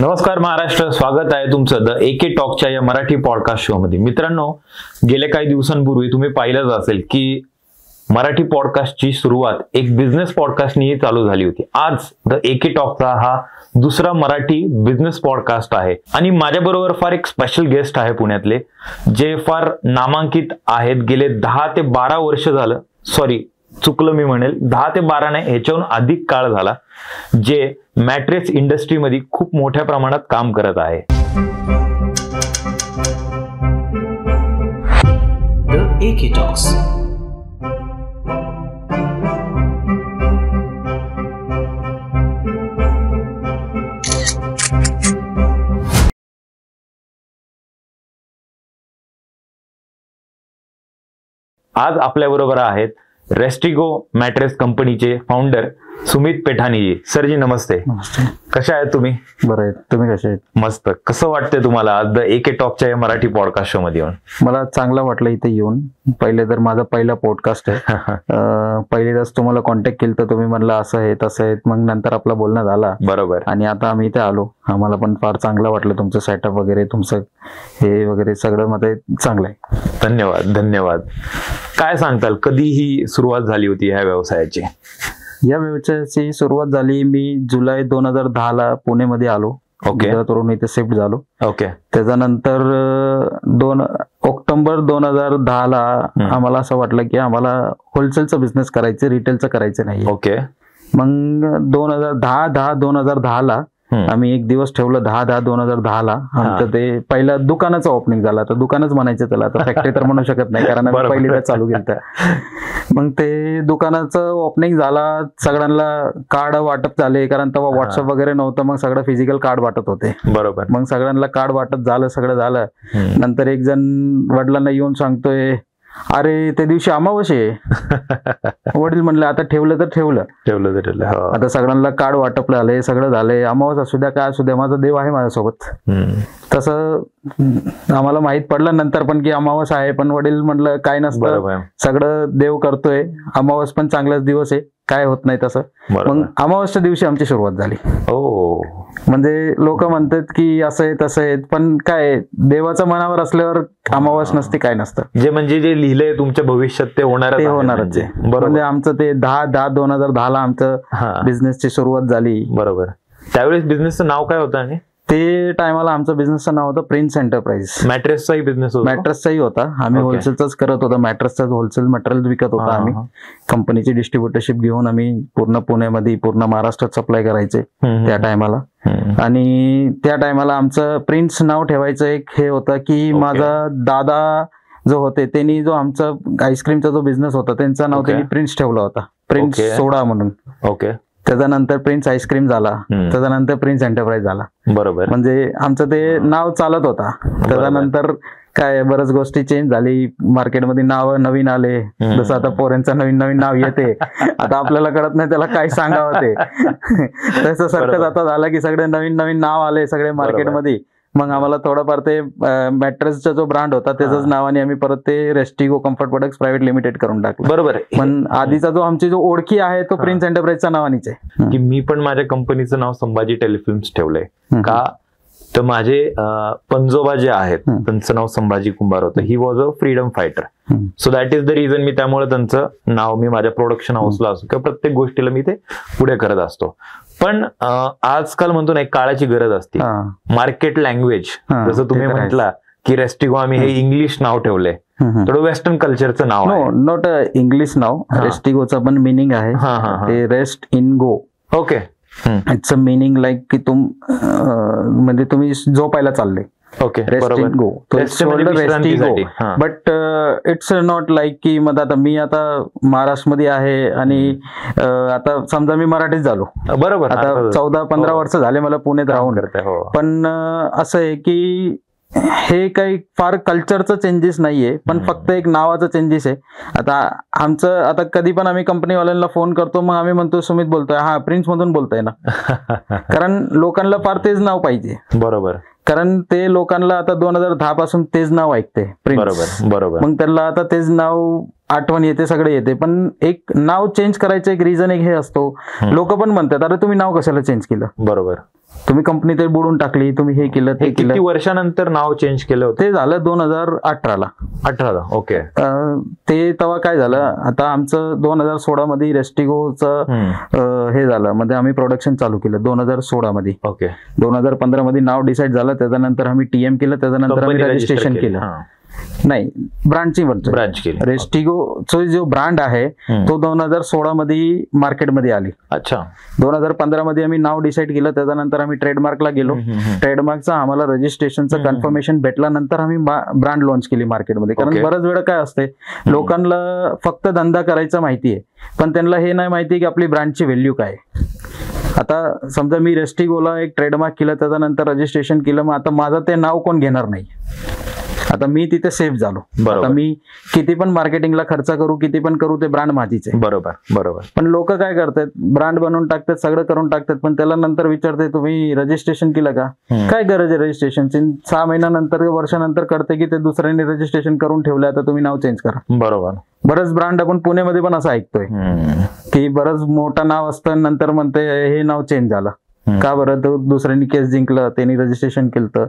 नमस्कार महाराष्ट्र, स्वागत आहे तुमचं द एके टॉकच्या या मराठी पॉडकास्ट शो मध्ये. मित्रांनो, गेल्या काही दिवसांपूर्वी तुम्ही पाहिलंच असेल की मराठी पॉडकास्टची सुरुवात एक बिझनेस पॉडकास्टनी चालू झाली होती. आज द एके टॉकचा हा दुसरा मराठी बिझनेस पॉडकास्ट आहे आणि माझ्याबरोबर फार एक स्पेशल गेस्ट आहे पुण्यातले, जे फार नामांकित आहेत. गेले 10 ते 12 वर्ष झालं, सॉरी चुकलं मी म्हणेल, 10 ते 12 नाही, ह्याच्याहून अधिक काळ झाला, जे मॅट्रेस इंडस्ट्रीमध्ये खूप मोठ्या प्रमाणात काम करत आहे. द एके टॉक्स. आज आपल्या बरोबर आहेत रेस्टिगो मॅट्रेस कंपनीचे फाउंडर सुमित पेठानीजी. सरजी नमस्ते. नमस्ते. कशा आहेत तुम्ही? बरं आहे, तुम्ही कसे आहेत? मस्त. कसं वाटतंय तुम्हाला आज द एके टॉकच्या या मराठी पॉडकास्ट शो मध्ये येऊन? मला चांगलं वाटलं इथे येऊन. पहिले तर माझा पहिला पॉडकास्ट आहे. पहिलेच तुम्हाला कॉन्टॅक्ट केलं तर तुम्ही म्हणला असं आहे तसं आहे, मग नंतर आपला बोलणं झाला. बरोबर. आणि आता आम्ही इथे आलो. आम्हाला पण फार चांगलं वाटलं तुमचं सेटअप वगैरे, तुमचं हे वगैरे सगळं मध्ये चांगलं आहे. धन्यवाद धन्यवाद. काय सांगताल, कधी ही सुरुवात झाली होती ह्या व्यवसायाची? या व्यवसायाची सुरुवात झाली मी जुलै 2010 पुणेमध्ये आलो. ओके. गुजरातवरून इथे शिफ्ट झालो. ओके. त्याच्यानंतर 2 ऑक्टोबर 2010 आम्हाला असं वाटलं की आम्हाला होलसेलचा बिझनेस करायचं, रिटेलचं करायचं नाही. ओके. मग 2010 आम्ही एक दिवस ठेवलं. 10/10/2010 आमचं ते पहिलं दुकानाचं ओपनिंग झालं. तर दुकानच म्हणायचं त्याला, आता फॅक्टरी तर म्हणू शकत नाही कारण आम्ही पहिल्यांदा चालू केलं. मग ते दुकानाचं ओपनिंग झाला, सगळ्यांना कार्ड वाटप झाले, कारण तेव्हा व्हॉट्सअप वगैरे नव्हतं. मग सगळं फिजिकल कार्ड वाटत होते. बरोबर. मग सगळ्यांना कार्ड वाटप झालं, सगळं झालं. नंतर एक जण वडिलांना येऊन सांगतोय, अरे त्या दिवशी अमावस्या आहे. वडील म्हणले आता ठेवलं तर ठेवलं. आता सगळ्यांना कार्ड वाटप झाले, सगळं झालंय. अमावस्या असू द्या काय असू द्या, माझा देव आहे माझ्यासोबत. तसं आम्हाला माहित पडलं नंतर पण की अमावस्या आहे, पण वडील म्हणलं काय नसतं, सगळं देव करतोय. अमावस्या पण चांगलाच दिवस आहे, काय होत नाही तसं. मग अमावस्या दिवशी आमची सुरुवात झाली. म्हणजे लोक म्हणतात की असं आहे तसं आहे, पण काय देवाच्या मनावर असल्यावर अमावस्या नसते, काय नसतं. जे लिहिलंय तुमच्या भविष्यात ते होणारच आहे. म्हणजे आमचं ते 10/10/2010 आमचं बिझनेसची सुरुवात झाली. बरोबर. त्यावेळेस बिझनेसचं नाव काय होतं? आणि ते टायमाला आमचं बिझनेसचं नाव होतं प्रिन्स एंटरप्राइज. मॅट्रेसचाही बिझनेस होता? मॅट्रेसचाही होता. आम्ही होलसेलच करत होता. मॅट्रेसचाच होलसेल मटेरियल विकत होता आम्ही. कंपनीची डिस्ट्रीब्युटरशिप घेऊन आम्ही पूर्ण पुण्यामध्ये, पूर्ण महाराष्ट्रात सप्लाय करायचे त्या टायमाला. आणि त्या टायमाला आमचं प्रिन्स नाव ठेवायचं एक हे होतं की माझा दादा जो होते त्यांनी जो आमचा आईस्क्रीमचा जो बिझनेस होता त्यांचं नाव त्यांनी प्रिन्स ठेवला होता, प्रिन्स सोडा म्हणून. ओके. त्याच्यानंतर प्रिन्स आईस्क्रीम झाला, त्याच्यानंतर प्रिन्स एंटरप्राइज झाला. बरोबर. म्हणजे आमचं ते नाव चालत होता. त्याच्यानंतर काय बऱ्याच गोष्टी चेंज झाली, मार्केटमध्ये नाव नवीन आले. जसं आता पोरांचं नवीन नवीन नाव येते, आता आपल्याला कळत नाही त्याला काय सांगावं ते. तसं सारखं आता झालं की सगळे नवीन नवीन नाव आले सगळे मार्केटमध्ये. मग आम्हाला थोडंफार ते मॅट्रेसचा जो ब्रँड होता त्याच्याच नावाने आम्ही परत ते रेस्टिगो कम्फर्ट प्रोडक्ट्स प्रायव्हेट लिमिटेड करून टाकलं. बरोबर. पण आधीचा जो आमची जो ओळखी आहे तो प्रिन्स एंटरप्राइजच्या नावानेच आहे. की मी पण माझ्या कंपनीचं नाव संभाजी टेलिफिल्म्स ठेवलंय. का तर माझे पंजोबा जे आहेत त्यांचं नाव संभाजी कुंभार होतं. He was a freedom fighter. So that is the reason मी त्यामुळे त्यांचं नाव मी माझ्या प्रोडक्शन हाऊसला असो किंवा प्रत्येक गोष्टीला मी ते पुढे करत असतो. पण आजकाल म्हणतो ना, एक काळाची गरज असते. मार्केट लँग्वेज, जसं तुम्ही म्हटला की रेस्टिगो आम्ही हे इंग्लिश नाव ठेवलंय, थोडं वेस्टर्न कल्चरचं नाव आहे. नॉट इंग्लिश नाव. रेस्टिगोचं पण मिनिंग आहे ते rest in go. Okay. It's a meaning like की म्हणजे तुम्ही झोपायला चालले. Okay. Rest in go. But it's not like की मग आता मी आता महाराष्ट्रमध्ये आहे आणि आता समजा मी मराठीत झालो. बरोबर. आता 14-15 वर्ष झाले मला पुण्यात राहून. पण असं आहे की हे काही फार कल्चरचं चेंजेस नाहीये, पण फक्त एक नावाचं चेंजेस आहे. आता आमचं आता कधी पण आम्ही कंपनीवाल्यांना फोन करतो, मग आम्ही म्हणतो सुमित बोलतोय. हा, प्रिन्स मधून बोलतोय ना. कारण लोकांना फार तेच नाव पाहिजे. बरोबर. कारण ते लोकांना आता 2010 पासून तेच नाव ऐकते प्रिन्स. बरोबर. मग त्यांना आता तेच नाव आठवण येते, सगळे येते. पण एक नाव चेंज करायचं एक रिझन एक हे असतो. लोक पण म्हणतात अरे तुम्ही नाव कशाला चेंज केलं. बरोबर. तुम्ही कंपनी ते बुडून टाकली, तुम्ही हे केलं ते किती केलं. वर्षानंतर नाव चेंज केलं होतं? ते झालं 2018ला. 18ला. ओके. ते तेव्हा काय झालं, आता आमचं 2016 मध्ये रेस्टिगोचं हे झालं, म्हणजे आम्ही प्रोडक्शन चालू केलं 2016 मध्ये. ओके. 2015 मध्ये नाव डिसाईड झालं, त्याच्यानंतर आम्ही टीएम केलं, त्याच्यानंतर आम्ही रजिस्ट्रेशन केलं. नाही, ब्रँडची ब्रांच केली. रेस्टिगोचा जो ब्रँड आहे तो 2016 मध्ये मार्केटमध्ये आली. अच्छा. 2015 मध्ये आम्ही नाव डिसाईड केलं, त्याच्यानंतर आम्ही ट्रेडमार्कला गेलो. ट्रेडमार्कचं आम्हाला रजिस्ट्रेशनचं कन्फर्मेशन भेटल्यानंतर आम्ही ब्रँड लॉन्च केली मार्केटमध्ये. कारण बऱ्याच वेळा काय असते, लोकांना फक्त धंदा करायचा माहिती आहे, पण त्यांना हे नाही माहिती की आपली ब्रँडची व्हॅल्यू काय. आता समजा मी रेस्टिगोला एक ट्रेडमार्क केलं, त्याच्यानंतर रजिस्ट्रेशन केलं, मग आता माझं ते नाव कोण घेणार नाही. आता मी तिथे सेफ झालो. आता मी किती पण मार्केटिंगला खर्च करू, किती पण करू, ते ब्रँड माझीच आहे. बरोबर बरोबर. पण लोक काय करतात, ब्रँड बनवून टाकतात, सगळं करून टाकतात, पण त्याला नंतर विचारते तुम्ही रजिस्ट्रेशन केलं का, काय गरज आहे रजिस्ट्रेशनची. 6 महिन्यानंतर वर्षानंतर कळते की ते दुसऱ्यांनी रजिस्ट्रेशन करून ठेवलं, आता तुम्ही नाव चेंज करा. बरोबर. बरंच ब्रँड आपण पुण्यामध्ये पण असं ऐकतोय की बरंच मोठं नाव असतं, नंतर म्हणते हे नाव चेंज झालं. का बरं, तर दुसऱ्यांनी केस जिंकलं, त्यांनी रजिस्ट्रेशन केलं.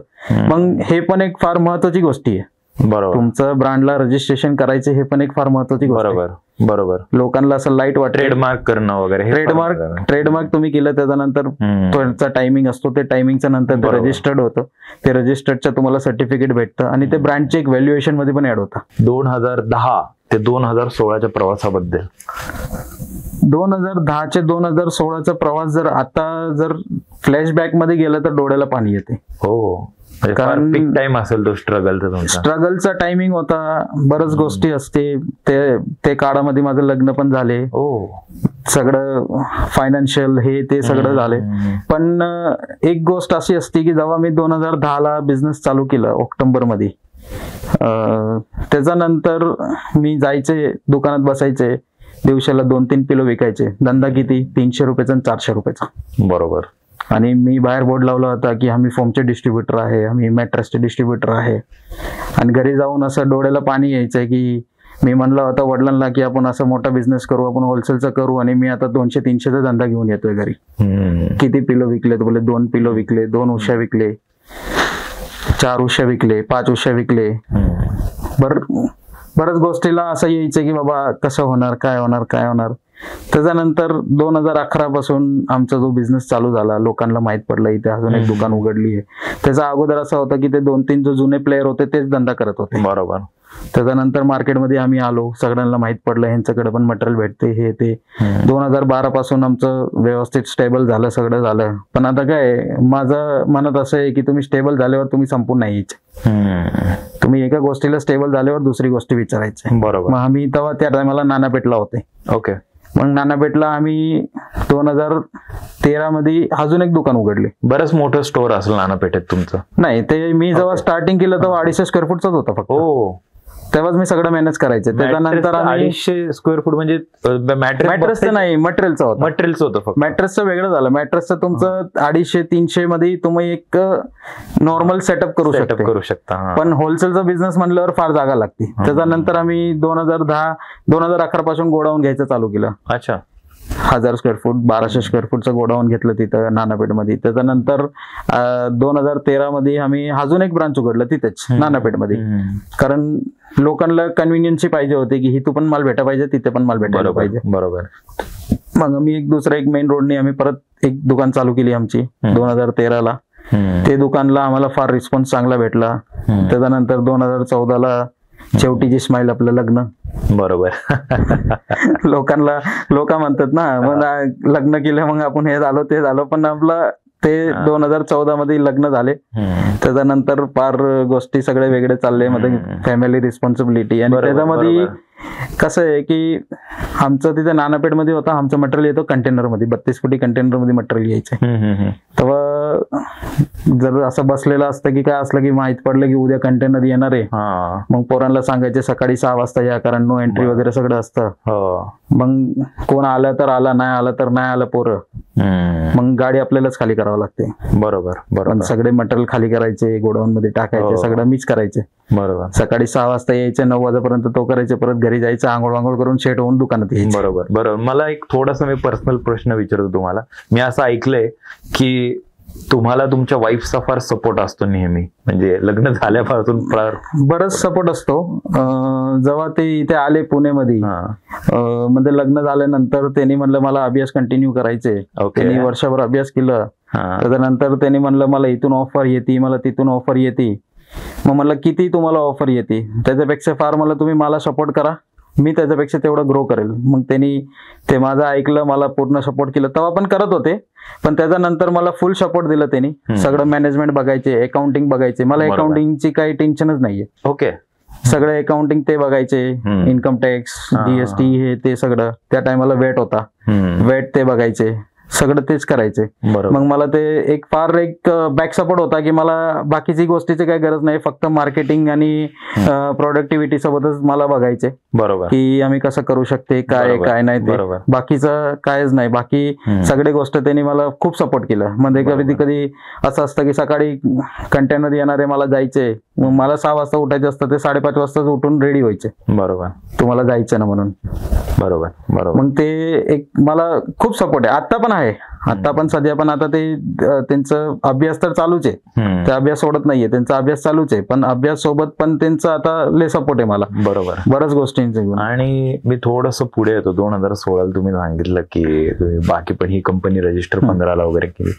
मग हे पण एक फार महत्वाची गोष्ट आहे. बरोबर. तुमचं ब्रँडला रजिस्ट्रेशन करायचं हे पण एक फार महत्वाची गोष्ट आहे. बरोबर बरोबर. लोकांना असं लाईट वाटतं ट्रेडमार्क करणं वगैरे. ट्रेडमार्क तुम्ही केलं, त्याच्यानंतर त्याचा टायमिंग असतो, ते टायमिंगच्या नंतर ते रजिस्टर्ड होतं. ते रजिस्टर्डचं तुम्हाला सर्टिफिकेट भेटतं आणि ते ब्रँडचे एक व्हॅल्युएशन मध्ये पण ऍड होतं. 2010 ते 2016च्या प्रवासाबद्दल. 2010 ते 2016चा प्रवास जर आता फ्लॅशबॅक मध्ये गेलं तर डोळ्याला पाणी येते. हो, कारण पिक टाइम असेल तो स्ट्रगलचा टायमिंग होता. बऱ्याच गोष्टी असते. ते काळामध्ये माझं लग्न पण झाले, सगळं फायनान्शियल हे ते सगळं झाले. पण एक गोष्ट अशी असते की जेव्हा मी 2010ला बिझनेस चालू केलं ऑक्टोबर मध्ये, त्याच्यानंतर मी जायचे दुकानात बसायचे, दिवसाला 2-3 किलो विकायचे. धंदा किती, 300 रुपयाचा आणि 400 रुपयाचा. बरोबर. आणि मी बाहेर बोर्ड लावला होता की आम्ही फोमचे डिस्ट्रीब्युटर आहे, आम्ही मॅट्रेसचे डिस्ट्रीब्युटर आहे. आणि घरी जाऊन असं डोळ्याला पाणी यायचंय की मी म्हणलं होता वडिलांना की आपण असं मोठा बिझनेस करू, आपण होलसेलचा करू, आणि मी आता 200-300चा धंदा घेऊन येतोय घरी. किती पिलो विकले, बोले 2 पिलो विकले, 2 उश्या विकले, 4 उश्या विकले, 5 उश्या विकले. बऱ्याच गोष्टीला असं यायचं की बाबा कसं होणार, काय होणार, काय होणार. त्याच्यानंतर 2011 पासून आमचा जो बिझनेस चालू झाला, लोकांना माहित पडलं इथे अजून एक दुकान उघडली आहे. त्याचा अगोदर असं होतं की ते 2-3 जो जुने प्लेयर होते तेच धंदा करत होते. बरोबर. त्याच्यानंतर मार्केटमध्ये आम्ही आलो, सगळ्यांना माहित पडलं ह्यांच्याकडे पण मटेरियल भेटते, हे ते. 2012 पासून आमचं व्यवस्थित स्टेबल झालं, सगळं झालं. पण आता काय माझं मनात असं आहे की तुम्ही स्टेबल झाल्यावर तुम्ही संपूर्ण नाही यायचे. तुम्ही एका गोष्टीला स्टेबल झाल्यावर दुसरी गोष्ट विचारायची. बरोबर. मग आम्ही तेव्हा त्या टायमाला नानापेठला होते. ओके. मग नानापेठला आम्ही 2013 मध्ये अजून एक दुकान उघडले. बरंच मोठं स्टोर असेल नानापेठेत तुमचं? नाही, ते मी जेव्हा स्टार्टिंग केलं तेव्हा 250 स्क्वेअर फूटचाच होता फक्त. तेव्हाच मी सगळं मॅनेज करायचे. त्याच्यानंतर 250 स्क्वेअर फूट म्हणजे मॅट्रेसचं नाही, मटेरियलचं होतं. मटेरियलचं होतं फक्त. मॅट्रेसचं वेगळं झालं. मॅट्रेसचं तुमचं 250-300 मध्ये तुम्ही एक नॉर्मल सेटअप करू शकता. पण होलसेलचा बिझनेस म्हणल्यावर फार जागा लागते. त्याच्यानंतर आम्ही 2011 पासून गोडाऊन घ्यायचं चालू केलं. अच्छा. 1000 स्क्वेअर फूट 1200 स्क्वेअर फूटचं गोडाऊन घेतलं तिथं नानापेठमध्ये. त्याच्यानंतर 2013 मध्ये आम्ही अजून एक ब्रांच उघडलं तिथेच नानापेठमध्ये. कारण लोकांना कन्व्हिनियन्सी पाहिजे होते की इथं पण माल भेटा पाहिजे, तिथे पण माल भेटायला पाहिजे. बरोबर. मग आम्ही एक मेन रोडने आम्ही परत एक दुकान चालू केली आमची 2013ला. ते दुकानला आम्हाला फार रिस्पॉन्स चांगला भेटला. त्याच्यानंतर 2014ला शेवटीची स्माईल आपलं लग्न. बरोबर. लोक म्हणतात ना, मग लग्न केलं मग आपण हे झालो ते झालो, पण आपलं ते 2014 मध्ये लग्न झाले. त्याच्यानंतर फार गोष्टी सगळे वेगळे चालले, मध्ये फॅमिली रिस्पॉन्सिबिलिटी. आणि त्याच्यामध्ये कसं आहे की आमचं तिथे नानापेठ मध्ये होतं, आमचं मटेरियल येतो कंटेनर मध्ये, 32 फुटी कंटेनर मध्ये मटेरियल यायचं. तेव्हा जर असं बसलेलं असतं की काय असलं की माहित पडलं की उद्या कंटेनर येणार आहे, मग पोरांना सांगायचे सकाळी 6 वाजता या, कारण नो एंट्री वगैरे सगळं असतं. मग कोण आलं तर आला, नाही आलं तर नाही आलं पोरं. मग गाडी आपल्यालाच खाली करावं लागते. बरोबर. सगळे मटेरियल खाली करायचे, गोडाऊन मध्ये टाकायचे, सगळं मीच करायचे. बरोबर. सकाळी 6 वाजता यायचे, 9 वाजेपर्यंत तो करायचे, परत घरी जायचं, आंघोळ वांघोळ करून शेट होऊन दुकानात यायचे. बरोबर. मला एक थोडासा मी पर्सनल प्रश्न विचारतो तुम्हाला. मी असं ऐकलंय की तुम्हाला तुमच्या वाईफचा फार सपोर्ट असतो नेहमी, म्हणजे लग्न झाल्यापासून बरंच सपोर्ट असतो. जेव्हा ते इथे आले पुणेमध्ये, म्हणजे लग्न झाल्यानंतर त्यांनी म्हणलं मला अभ्यास कंटिन्यू करायचे. त्यांनी वर्षभर अभ्यास केलं. त्याच्यानंतर त्यांनी म्हणलं मला इथून ऑफर येते, मला तिथून ऑफर येते. मग म्हणलं किती तुम्हाला ऑफर येते, त्याच्यापेक्षा फार मला तुम्ही मला सपोर्ट करा, मी त्याच्यापेक्षा तेवढं ग्रो करेल. मग त्यांनी ते माझं ऐकलं, मला पूर्ण सपोर्ट केलं. तेव्हा पण करत होते, पण त्याच्यानंतर मला फुल सपोर्ट दिलं त्यांनी. सगळं मॅनेजमेंट बघायचे, अकाउंटिंग बघायचे. मला अकाउंटिंगची काही टेन्शनच नाहीये. ओके. सगळं अकाउंटिंग ते बघायचे, इन्कम टॅक्स, जीएसटी, हे ते सगळं. त्या टायमाला वेट होता, वेट ते बघायचे, सगळं तेच करायचे. मग मला ते एक बॅक सपोर्ट होता की मला बाकीची गोष्टीची काही गरज नाही, फक्त मार्केटिंग आणि प्रोडक्टिव्हिटी सोबतच मला बघायचे. बरोबर. की आम्ही कसं करू शकते, काय नाही ते, बाकीचं कायच नाही. बाकी सगळे गोष्ट त्यांनी मला खूप सपोर्ट केलं. म्हणजे कधी असं असतं की सकाळी कंटेनर येणारे, मला जायचे, मग मला 6 वाजता उठायचं असतं, ते 5:30 वाजताच उठून रेडी व्हायचे. बरोबर. तुम्हाला जायचं ना म्हणून. बरोबर बरोबर. मग ते एक मला खूप सपोर्ट आहे. आता पण आहे, आता पण सध्या पण. आता ते त्यांचं अभ्यास तर चालूच आहे, ते अभ्यास सोडत नाहीये, त्यांचा अभ्यास चालूच आहे, पण अभ्यास सोबत पण त्यांचं आता लय सपोर्ट आहे मला. बरोबर. बऱ्याच गोष्टींचं. आणि मी थोडस पुढे येतो. 2016 तुम्ही सांगितलं की तुम्ही बाकी पण ही कंपनी रजिस्टर 15 वगैरे केली.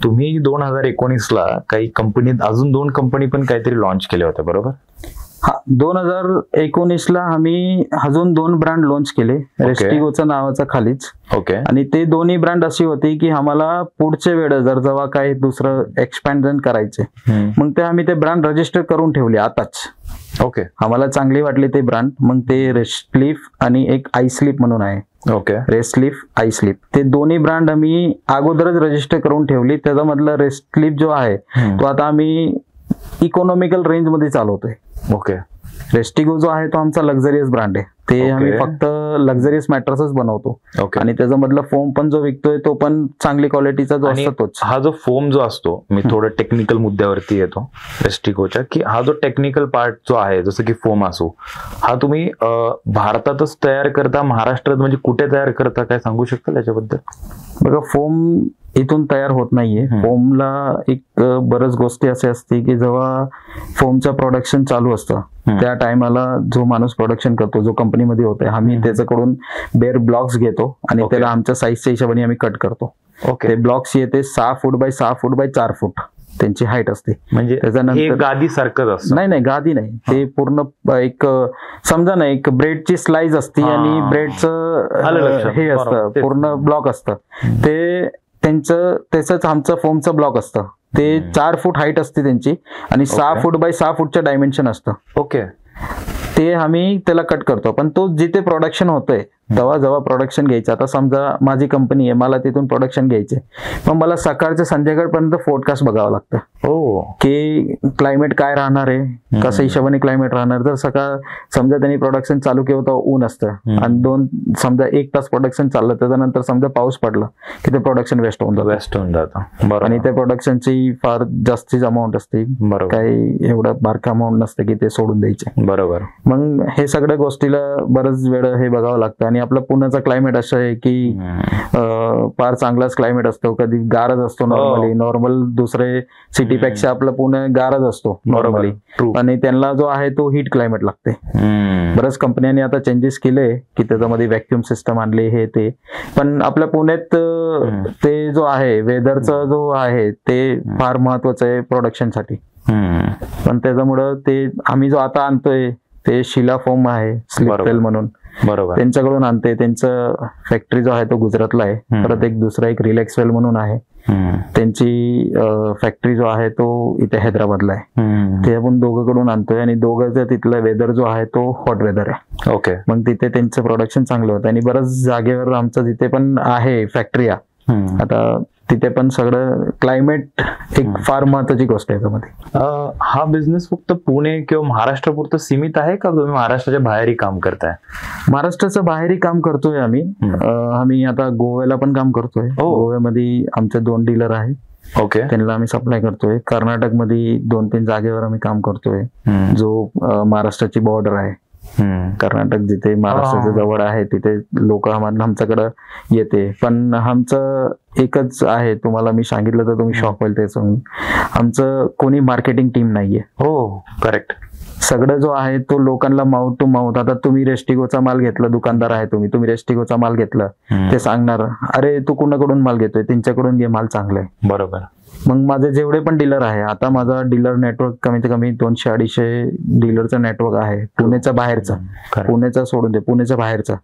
तुम्ही 2019 काही कंपनीत अजून 2 कंपनी पण काहीतरी लॉन्च केल्या होत्या, बरोबर? हा, 2019 आम्ही अजून 2 ब्रँड लॉन्च केले, रेस्टिगोचं नावाचा खालीच. ओके. आणि ते दोन्ही ब्रँड अशी होती की आम्हाला पुढचे वेळ जर जेव्हा काही दुसरं एक्सपॅन्शन करायचे, मग ते आम्ही ते ब्रँड रजिस्टर करून ठेवले आताच. ओके. आम्हाला चांगली वाटली ते ब्रँड. मग ते रेस्टलिफ आणि एक आय स्लिप म्हणून आहे. ओके. रेस्टलिफ, आय स्लिप, ते दोन्ही ब्रँड आम्ही अगोदरच रजिस्टर करून ठेवली. त्याच्यामधलं रेस्टलिफ जो आहे तो आता आम्ही इकॉनॉमिकल रेंज मध्ये चालवतोय. ओके. रेस्टिगो जो आहे तो आमचा लक्झरियस ब्रँड आहे. ते आम्ही फक्त लक्झरियस मॅट्रेसच बनवतो. आणि त्याच्यामधला फोम पण जो विकतोय तो पण चांगली क्वालिटीचा जो असतो तोच. हा जो फोम जो असतो, मी थोडं टेक्निकल मुद्द्यावरती येतो रेस्टिगोच्या, की हा जो टेक्निकल पार्ट जो आहे, जसं की फोम असो, हा तुम्ही भारतातच तयार करता, महाराष्ट्रात म्हणजे कुठे तयार करता, काय सांगू शकता त्याच्याबद्दल? बघा, फोम इथून तयार होत नाहीये. फोमला एक बरच गोष्टी असे असते की जेव्हा फोमचं प्रोडक्शन चालू असतं त्या टायमाला जो माणूस प्रोडक्शन करतो, जो कंपनीमध्ये होतोय, आम्ही त्याच्याकडून बेअर ब्लॉक्स घेतो आणि त्याला आमच्या साईजच्या हिशोबाने आम्ही कट करतो. ते ब्लॉक्स येते 6 फूट बाय 6 फूट बाय 4 फूट त्यांची हाईट असते. म्हणजे त्याच्यानंतर गादी सारखंच असतं? नाही, गादी नाही. ते पूर्ण एक समजा ना, एक ब्रेडची स्लाइस असते आणि ब्रेडचं हे असतं, पूर्ण ब्लॉक असतं. ते त्याच आमचं फोमचं ब्लॉक असतं. ते 4 फूट हाईट असते त्यांची आणि 6 फूट बाय 6 फूटचं डायमेन्शन असतं. ओके. ते आम्ही त्याला कट करतो. पण तो जिथे प्रोडक्शन होतोय तेव्हा जेव्हा प्रोडक्शन घ्यायचं, आता समजा माझी कंपनी आहे, मला तिथून प्रोडक्शन घ्यायचे, मग मला सकाळचं संध्याकाळपर्यंत फोरकास्ट बघावं लागतं की क्लायमेट काय राहणार आहे, कसं हिशोबाने क्लायमेट राहणार. जर सकाळ समजा त्यांनी प्रोडक्शन चालू केलं तर ऊन असतं आणि समजा 1 तास प्रोडक्शन चाललं, त्याच्यानंतर समजा पाऊस पडला की ते प्रोडक्शन वेस्ट होऊन जातं. आणि त्या प्रोडक्शनची फार जास्तीच अमाऊंट असते, काही एवढं बारका अमाऊंट नसतं की ते सोडून द्यायचे. बरोबर. मग हे सगळ्या गोष्टीला बरंच वेळ हे बघावं लागतं. आणि आपलं पुण्याचा क्लायमेट असं आहे की फार चांगलाच क्लायमेट असतो, कधी गारच असतो नॉर्मली. नॉर्मल दुसरे सिटीपेक्षा आपलं पुणे गारच असतो नॉर्मली, आणि त्यांना जो आहे तो हीट क्लायमेट लागते. बऱ्याच कंपन्यांनी आता चेंजेस केले की त्याच्यामध्ये व्हॅक्युम सिस्टम आणले, हे ते. पण आपल्या पुण्यात ते जो आहे वेदरचा जो आहे ते फार महत्वाचं आहे प्रोडक्शनसाठी. पण त्याच्यामुळं ते आम्ही जो आता आणतोय ते शिला फोम आहे, स्लिपवेल म्हणून, बरोबर, त्यांच्याकडून आणते. त्यांचं फॅक्टरी जो आहे तो गुजरातला आहे. परत दुसरा एक रिलॅक्सवेल म्हणून आहे, त्यांची फॅक्टरी जो आहे तो इथे हैदराबादला आहे. ते आपण दोघांकडून आणतोय आणि दोघांचा तिथला वेदर जो आहे तो हॉट वेदर आहे. ओके. मग तिथे त्यांचं प्रोडक्शन चांगलं होतं आणि बऱ्याच जागेवर आमचं जिथे पण आहे फॅक्टरीया, आता तिथे पण सगळं क्लायमेट एक फार महत्वाची गोष्ट आहे त्यामध्ये. हा बिझनेस फक्त पुणे किंवा महाराष्ट्रापुरतं सीमित आहे का तुम्ही महाराष्ट्राच्या बाहेरही काम करताय? महाराष्ट्राच्या बाहेरही काम करतोय आम्ही. आम्ही आता गोव्याला पण काम करतोय. गोव्यामध्ये आमचे 2 डीलर आहे. ओके. त्यांना आम्ही सप्लाय करतोय. कर्नाटक मध्ये 2-3 जागेवर आम्ही काम करतोय, जो महाराष्ट्राची बॉर्डर आहे कर्नाटक जिथे महाराष्ट्राच्या जवळ आहे तिथे लोक आमच्याकडे येते. पण आमचं एकच आहे, तुम्हाला मी सांगितलं तर तुम्ही शॉक व्हाल ते सांगून, आमचं कोणी मार्केटिंग टीम नाहीये. हो करेक्ट. सगळं जो आहे तो लोकांना माउथ टू माउथ. आता तुम्ही रेस्टिगोचा माल घेतला, दुकानदार आहे तुम्ही रेस्टिगोचा माल घेतला, ते सांगणार अरे तू कुणाकडून माल घेतोय, त्यांच्याकडून घे, माल चांगला आहे. बरोबर. मग माझे जेवढे पण डीलर आहे, आता माझा डीलर नेटवर्क कमीत कमी 200-250 डीलरचं नेटवर्क आहे. पुण्याच्या बाहेरचा, पुण्याचा सोडून दे, पुण्याच्या बाहेरचा,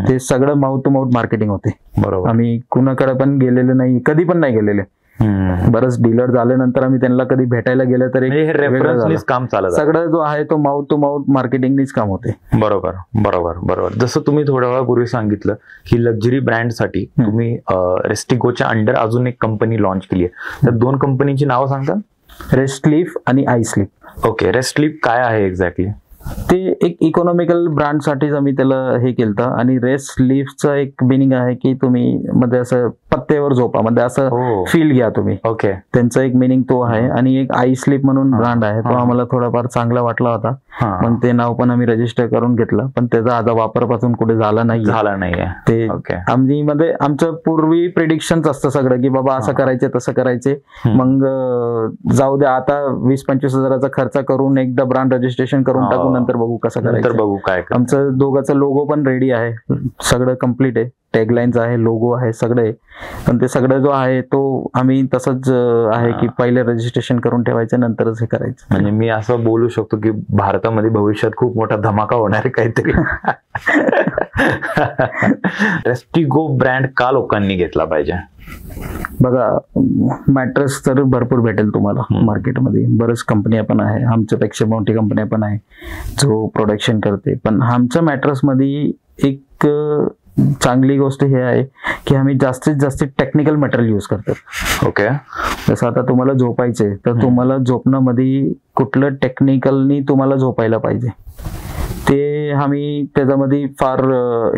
ते सगळं माउथ टू माउथ मार्केटिंग होते. बरोबर. आम्ही कुणाकडे पण गेलेले नाही, कधी पण नाही गेलेले. बरंच डीलर झाल्यानंतर आम्ही त्यांना कधी भेटायला गेलं तर काम चालत. सगळं जो आहे तो माउथ टू माउथ मार्केटिंगनीच काम होते. बरोबर बरोबर बरोबर. जसं तुम्ही थोड्या वेळापूर्वी सांगितलं की लक्झरी ब्रँडसाठी तुम्ही रेस्टिगोच्या अंडर अजून एक कंपनी लॉन्च केली आहे, तर 2 कंपनीची नावं सांगता? रेस्टलीफ आणि आयस्लीफ. ओके. रेस्टलीफ काय आहे एक्झॅक्टली? ते एक इकॉनॉमिकल ब्रँड साठीच आम्ही त्याला हे केलं. आणि रेस्ट लीफचं एक मिनिंग आहे की तुम्ही म्हणजे असं पत्त्यावर झोपा, म्हणजे असं फील घ्या तुम्ही. ओके. त्यांचा एक मिनिंग तो आहे. आणि एक आय स्लीप म्हणून ब्रँड आहे, तो आम्हाला थोडाफार चांगला वाटला होता, मग ते नाव पण आम्ही रजिस्टर करून घेतलं. पण त्याचा आता वापरापासून कुठे झाला नाही. ते आम्ही म्हणजे आमचं पूर्वी प्रिडिक्शन असतं सगळं की बाबा असं करायचे तसं करायचे, मग जाऊ द्या आता 20-25 हजाराचा खर्च करून एकदा ब्रँड रजिस्ट्रेशन करून टाकून नंतर बघू कसं करायचं. बघू काय. आमचं दोघांचा लोगो पण रेडी आहे, सगळं कम्प्लीट आहे, टॅगलाईन्स आहे, लोगो आहे, सगळं आहे. पण ते सगळं जो आहे तो आम्ही तसंच आहे की पहिले रजिस्ट्रेशन करून ठेवायचं, नंतरच हे करायचं. म्हणजे मी असं बोलू शकतो की भारतामध्ये भविष्यात खूप मोठा धमाका होणार आहे काहीतरी. रेस्टिगो ब्रँड का लोकांनी घेतला पाहिजे? बघा, मॅट्रेस तर भरपूर भेटेल तुम्हाला मार्केटमध्ये, बरेच कंपन्या पण आहे, आमच्यापेक्षा मोठी कंपन्या पण आहे जो प्रोडक्शन करते. पण आमच्या मॅट्रेसमध्ये एक चांगली गोष्ट हे आहे की आम्ही जास्तीत जास्त टेक्निकल मटेरियल यूज करतो. ओके. जसं आता तुम्हाला झोपायचंय तर तुम्हाला झोपण्यामध्ये कुठलं टेक्निकलनी तुम्हाला झोपायला पाहिजे ते आम्ही त्याच्यामध्ये फार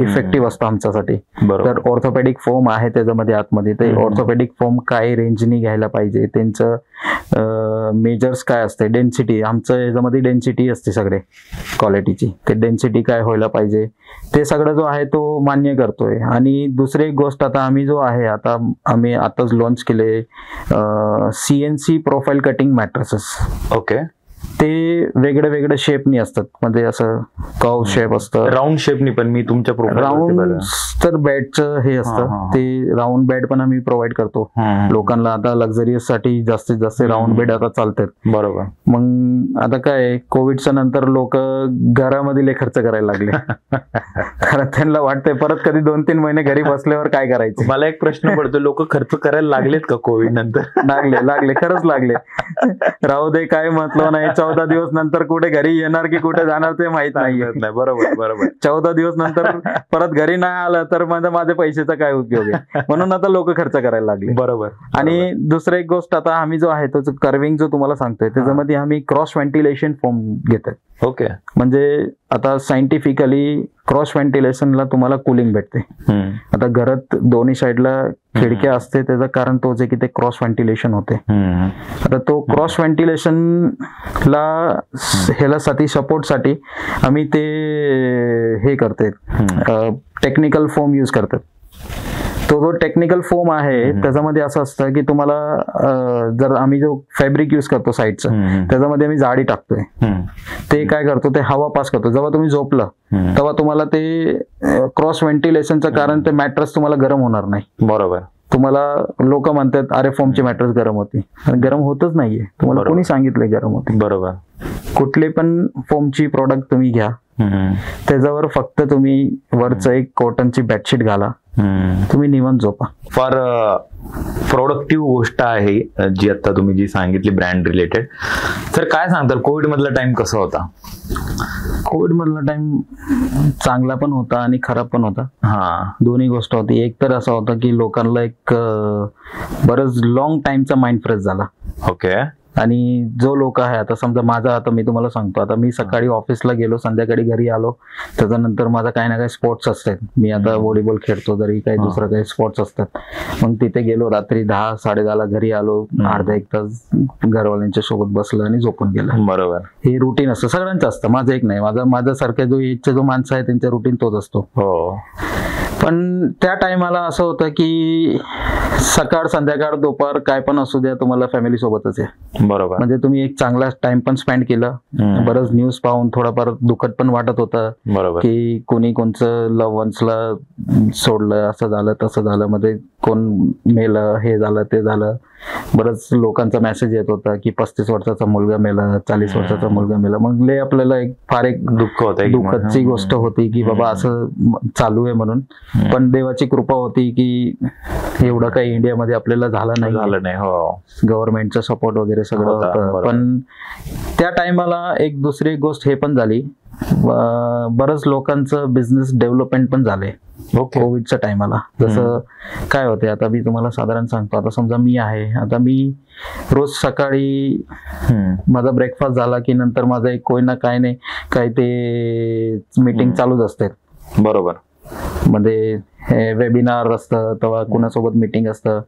इफेक्टिव्ह असतं आमच्यासाठी. तर ऑर्थोपेडिक फोम आहे त्याच्यामध्ये आतमध्ये, ते ऑर्थोपेडिक फोम काय रेंजनी घ्यायला पाहिजे, त्यांचं मेजर्स काय असते, डेन्सिटी, आमचं याच्यामध्ये डेन्सिटी असते सगळे क्वालिटीची, ते डेन्सिटी काय व्हायला पाहिजे ते सगळं जो आहे तो मान्य करतोय. आणि दुसरी एक गोष्ट, आता आम्ही जो आहे आता आम्ही आताच लॉन्च केले CNC profile cutting mattresses. Okay. ते वेगळे वेगळे शेपनी असतात, म्हणजे असं कर्व शेप असतं, राऊंड शेपनी. पण मी तुमच्या राऊंड तर बेडचं हे असतं, ते राऊंड बेड पण आम्ही प्रोव्हाइड करतो लोकांना. आता लक्झरियस साठी जास्तीत जास्त राऊंड बेड आता चालतात. बरोबर. मग आता काय कोविडच्या नंतर लोक घरामध्ये खर्च करायला लागले, कारण त्यांना वाटतंय परत कधी 2-3 महिने घरी बसल्यावर काय करायचं. मला एक प्रश्न पडतो, लोक खर्च करायला लागलेत का कोविड नंतर? लागले खरंच लागले. राहू दे, काय म्हटलं नाही, 14 दिवस नंतर कुठे घरी येणार की कुठे जाणार ते माहित नाहीये. बरोबर बरोबर. 14 दिवस नंतर परत घरी नाही आलं तर माझ्या पैशाचा काय उपयोग आहे, म्हणून आता लोक खर्च करायला लागले. बरोबर. आणि दुसरं एक गोष्ट, आता आम्ही जो आहे तो कर्विंग जो तुम्हाला सांगतोय त्याच्यामध्ये आम्ही क्रॉस व्हेंटिलेशन फोम घेतोय. ओके. म्हणजे आता सायंटिफिकली क्रॉस व्हेंटिलेशनला तुम्हाला कूलिंग भेटते. आता घरात दोन्ही साईडला खिडक्या असते, त्याचं कारण तोच आहे की ते क्रॉस व्हेंटिलेशन होते. आता तो क्रॉस व्हेंटिलेशनला ह्याला सपोर्ट साठी आम्ही ते हे करते, टेक्निकल फोम यूज करतात. तो जो टेक्निकल फोम आहे त्याच्यामध्ये असं असतं की तुम्हाला जर आम्ही जो फॅब्रिक यूज करतो साईडचं, त्याच्यामध्ये आम्ही जाडी टाकतोय, ते काय करतो, ते हवा पास करतो. जेव्हा तुम्ही झोपलं तेव्हा तुम्हाला ते क्रॉस व्हेंटिलेशनचं कारण ते मॅट्रेस तुम्हाला गरम होणार नाही. बरोबर. तुम्हाला लोक म्हणतात अरे फोमची मॅट्रेस गरम होती, गरम होतच नाहीये. तुम्हाला कोणी सांगितलंय गरम होती? बरोबर. कुठले पण फोमची प्रोडक्ट तुम्ही घ्या, त्याच्यावर फक्त तुम्ही वरचं एक कॉटनची बेडशीट घाला, तुम्ही निवांत झोपा. फार प्रोडक्टिव्ह गोष्ट आहे जी आता तुम्ही जी सांगितली ब्रँड रिलेटेड. तर काय सांगताल, कोविड मधला टाइम कसा होता? कोविड मधला टाइम चांगला पण होता आणि खराब पण होता. दोन्ही गोष्ट होती. एक तर असा होता की लोकांना एक बरंच लॉंग टाइमचा माइंड फ्रेश झाला. ओके. आणि जो लोक आहे आता समजा माझा, आता मी तुम्हाला सांगतो, आता मी सकाळी ऑफिसला गेलो, संध्याकाळी घरी आलो, त्याच्यानंतर माझा काही ना काही स्पोर्ट्स असतात. मी आता व्हॉलीबॉल खेळतो, जरी काही दुसरं काही स्पोर्ट्स असतात. मग तिथे गेलो, रात्री 10-10:30ला घरी आलो, अर्धा एक तास घरवाल्यांच्या सोबत बसलं आणि झोपून गेलं. बरोबर. हे रुटीन असतं, सगळ्यांचं असतं, माझं एक नाही. माझ्यासारख्या जो एजचे जो माणसं आहे त्यांच्या रुटीन तोच असतो. हो. पण त्या टायमाला असं होतं की सकाळ संध्याकाळ दुपार काय पण असू द्या, तुम्हाला फॅमिली सोबतच आहे. बरोबर. म्हणजे तुम्ही एक चांगला टाइम पण स्पेंड केलं. बरंच न्यूज पाहून थोडंफार दुःखद पण वाटत होतं. बरोबर. की कोणी कोणचं लव्ह वन्सला सोडलं, असं झालं तसं झालं, मध्ये कोण मेलं, हे झालं ते झालं. बरंच लोकांचा मेसेज येत होता की 35 वर्षाचा मुलगा मेला, 40 वर्षाचा मुलगा मेला. मग लय आपल्याला एक फार एक दुःख होतं, दुःखाची गोष्ट होती की बाबा असं चालू आहे म्हणून. पण देवाची कृपा होती की एवढं काही इंडियामध्ये आपल्याला झालं नाही. हो. गव्हर्नमेंटचा सपोर्ट वगैरे सगळं होतं. पण त्या टायमाला एक दुसरी गोष्ट हे पण झाली, बरंच लोकांचं बिझनेस डेव्हलपमेंट पण झाले कोविडच्या टायमाला. जसं काय होते, आता मी तुम्हाला साधारण सांगतो. आता समजा मी आहे, आता मी रोज सकाळी माझा ब्रेकफास्ट झाला की नंतर माझं एक कोई ना काय नाही काही ते मीटिंग चालूच असते. बरोबर. मध्ये वेबिनार असतं तेव्हा कुणासोबत मीटिंग असतं.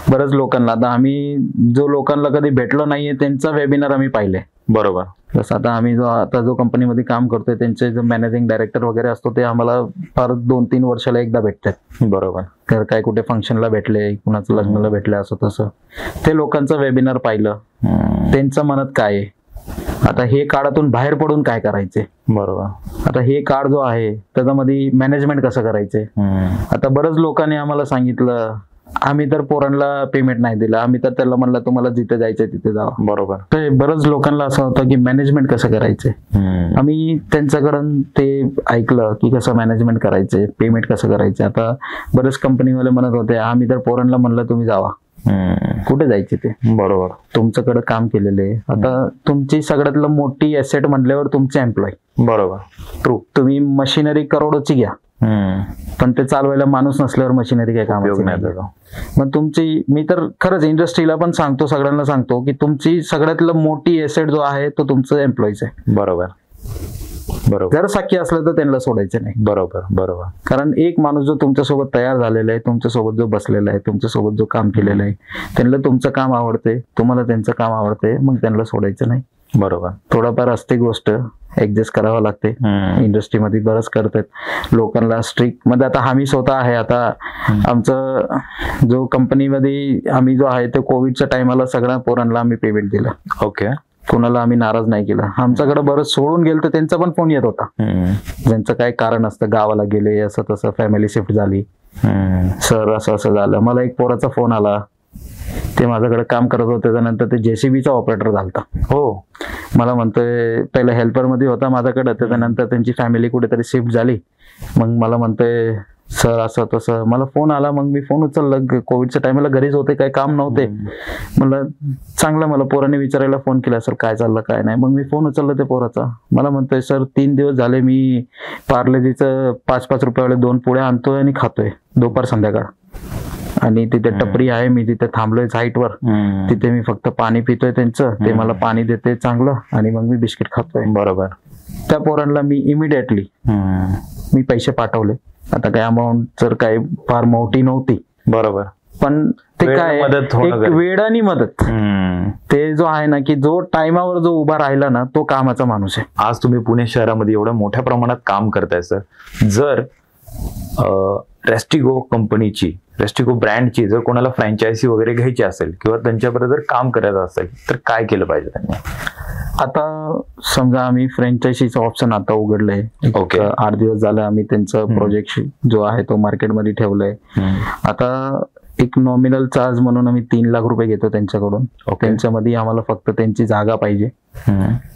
बऱ्याच लोकांना, आता आम्ही जो लोकांना कधी भेटलो नाहीये त्यांचा वेबिनार आम्ही पाहिले. बरोबर. जसं आता आम्ही जो कंपनीमध्ये काम करतोय त्यांचे जो मॅनेजिंग डायरेक्टर वगैरे असतो ते आम्हाला फार 2-3 वर्षाला एकदा भेटतात. बरोबर. तर काय कुठे फंक्शनला भेटले, कुणाचं लग्नाला भेटले, असं तसं ते लोकांचं वेबिनार पाहिलं. त्यांचं मनात काय आहे, आता हे काळातून बाहेर पडून काय करायचे. बरोबर. आता हे काळ जो आहे त्याच्यामध्ये मॅनेजमेंट कसं करायचे. आता बरेच लोकांनी आम्हाला सांगितलं, आम्ही तर पोरांना पेमेंट नाही दिलं, आम्ही तर त्याला म्हणलं तुम्हाला जिथे जायचंय तिथे जावं. बरोबर. तर बरंच लोकांना असं होतं की मॅनेजमेंट कसं करायचे. आम्ही त्यांच्याकडून ते ऐकलं की कसं मॅनेजमेंट करायचे, पेमेंट कसं करायचे. आता बरेच कंपनीवाले म्हणत होते, आम्ही तर पोरांना म्हणलं तुम्ही जावा, कुठे जायचे ते. बरोबर. तुमच्याकडे काम केलेले, आता तुमची सगळ्यातलं मोठी एसेट म्हटल्यावर तुमचे एम्प्लॉय. बरोबर. ट्रू. तुम्ही मशिनरी करोडोची घ्या, पण ते चालवायला माणूस नसल्यावर मशिनरी काय कामाची नाही. मग तुमची, मी तर खरंच इंडस्ट्रीला पण सांगतो, सगळ्यांना सांगतो की तुमची सगळ्यातलं मोठी एसेट जो आहे तो तुमचं एम्प्लॉईज आहे. बरोबर. बरोबर. जर शक्य असलं तर त्यांना सोडायचं नाही. बरोबर. बरोबर. कारण एक माणूस जो तुमच्यासोबत तयार झालेला आहे, तुमच्यासोबत जो बसलेला आहे, तुमच्यासोबत जो काम केलेलं आहे, त्यांना तुमचं काम आवडते, तुम्हाला त्यांचं काम आवडते, मग त्यांना सोडायचं नाही. बरोबर. थोडाफार असते गोष्ट, ऍडजस्ट करावं लागते. इंडस्ट्रीमध्ये बरंच करतात लोकांना स्ट्रिक्ट मध्ये. आता आम्ही स्वतः आहे, आता आमचं जो कंपनीमध्ये आम्ही जो आहे ते कोविडच्या टायमाला सगळ्या पोरांना आम्ही पेमेंट दिलं. ओके. कोणाला आम्ही नाराज नाही केलं. आमच्याकडे बरंच सोडून गेलं तर त्यांचा पण फोन येत होता, ज्यांचं काय कारण असतं, गावाला गेले, असं तसं, फॅमिली शिफ्ट झाली, सर असं असं झालं. मला एक पोराचा फोन आला, ते माझ्याकडे काम करत होते, त्याच्यानंतर ते JCBचा ऑपरेटर झालता. हो. मला म्हणतोय, पहिला हेल्पर मध्ये होता माझ्याकडे, त्याच्यानंतर त्यांची फॅमिली कुठेतरी शिफ्ट झाली. मग मला म्हणतोय सर असं तसं. मला फोन आला, मग मी फोन उचलला. कोविडच्या टायमाला घरीच होते, काही काम नव्हते. मला चांगलं, मला पोराने विचारायला फोन केला, सर काय चाललं काय नाही. मग मी फोन उचलला ते पोराचा. मला म्हणतोय सर 3 दिवस झाले मी पार्लेजीचं 5-5 रुपयावाले 2 पुड्या आणतोय आणि खातोय दुपार संध्याकाळ. आणि तिथे टपरी आहे, मी तिथे थांबलोय साईटवर, तिथे मी फक्त पाणी पितोय त्यांचं, ते मला पाणी देते चांगलं, आणि मग मी बिस्किट खातोय. बरोबर. त्या पोरांना मी इमिडिएटली मी पैसे पाठवले. आता काय अमाऊंट जर काही फार मोठी नव्हती. बरोबर. पण ते काय एक वेळानी मदत. ते जो आहे ना की जो टाइमावर जो उभा राहिला ना तो कामाचा माणूस आहे. आज तुम्ही पुणे शहरामध्ये एवढ्या मोठ्या प्रमाणात काम करताय सर. जर रेस्टिगो कंपनीची, रेस्टिगो ब्रँडची जर कोणाला फ्रँचायझी वगैरे घ्यायची असेल किंवा त्यांच्याबरोबर जर काम करायचं असेल तर काय केलं पाहिजे त्यांनी? आता समजा आम्ही फ्रँचायझीचं ऑप्शन आता उघडलंय. 8 दिवस झाले आम्ही त्यांचं प्रोजेक्ट जो आहे तो मार्केटमध्ये ठेवलंय. आता एक नॉमिनल चार्ज म्हणून आम्ही 3 लाख रुपये घेतो त्यांच्याकडून. त्यांच्यामध्ये आम्हाला फक्त त्यांची जागा पाहिजे.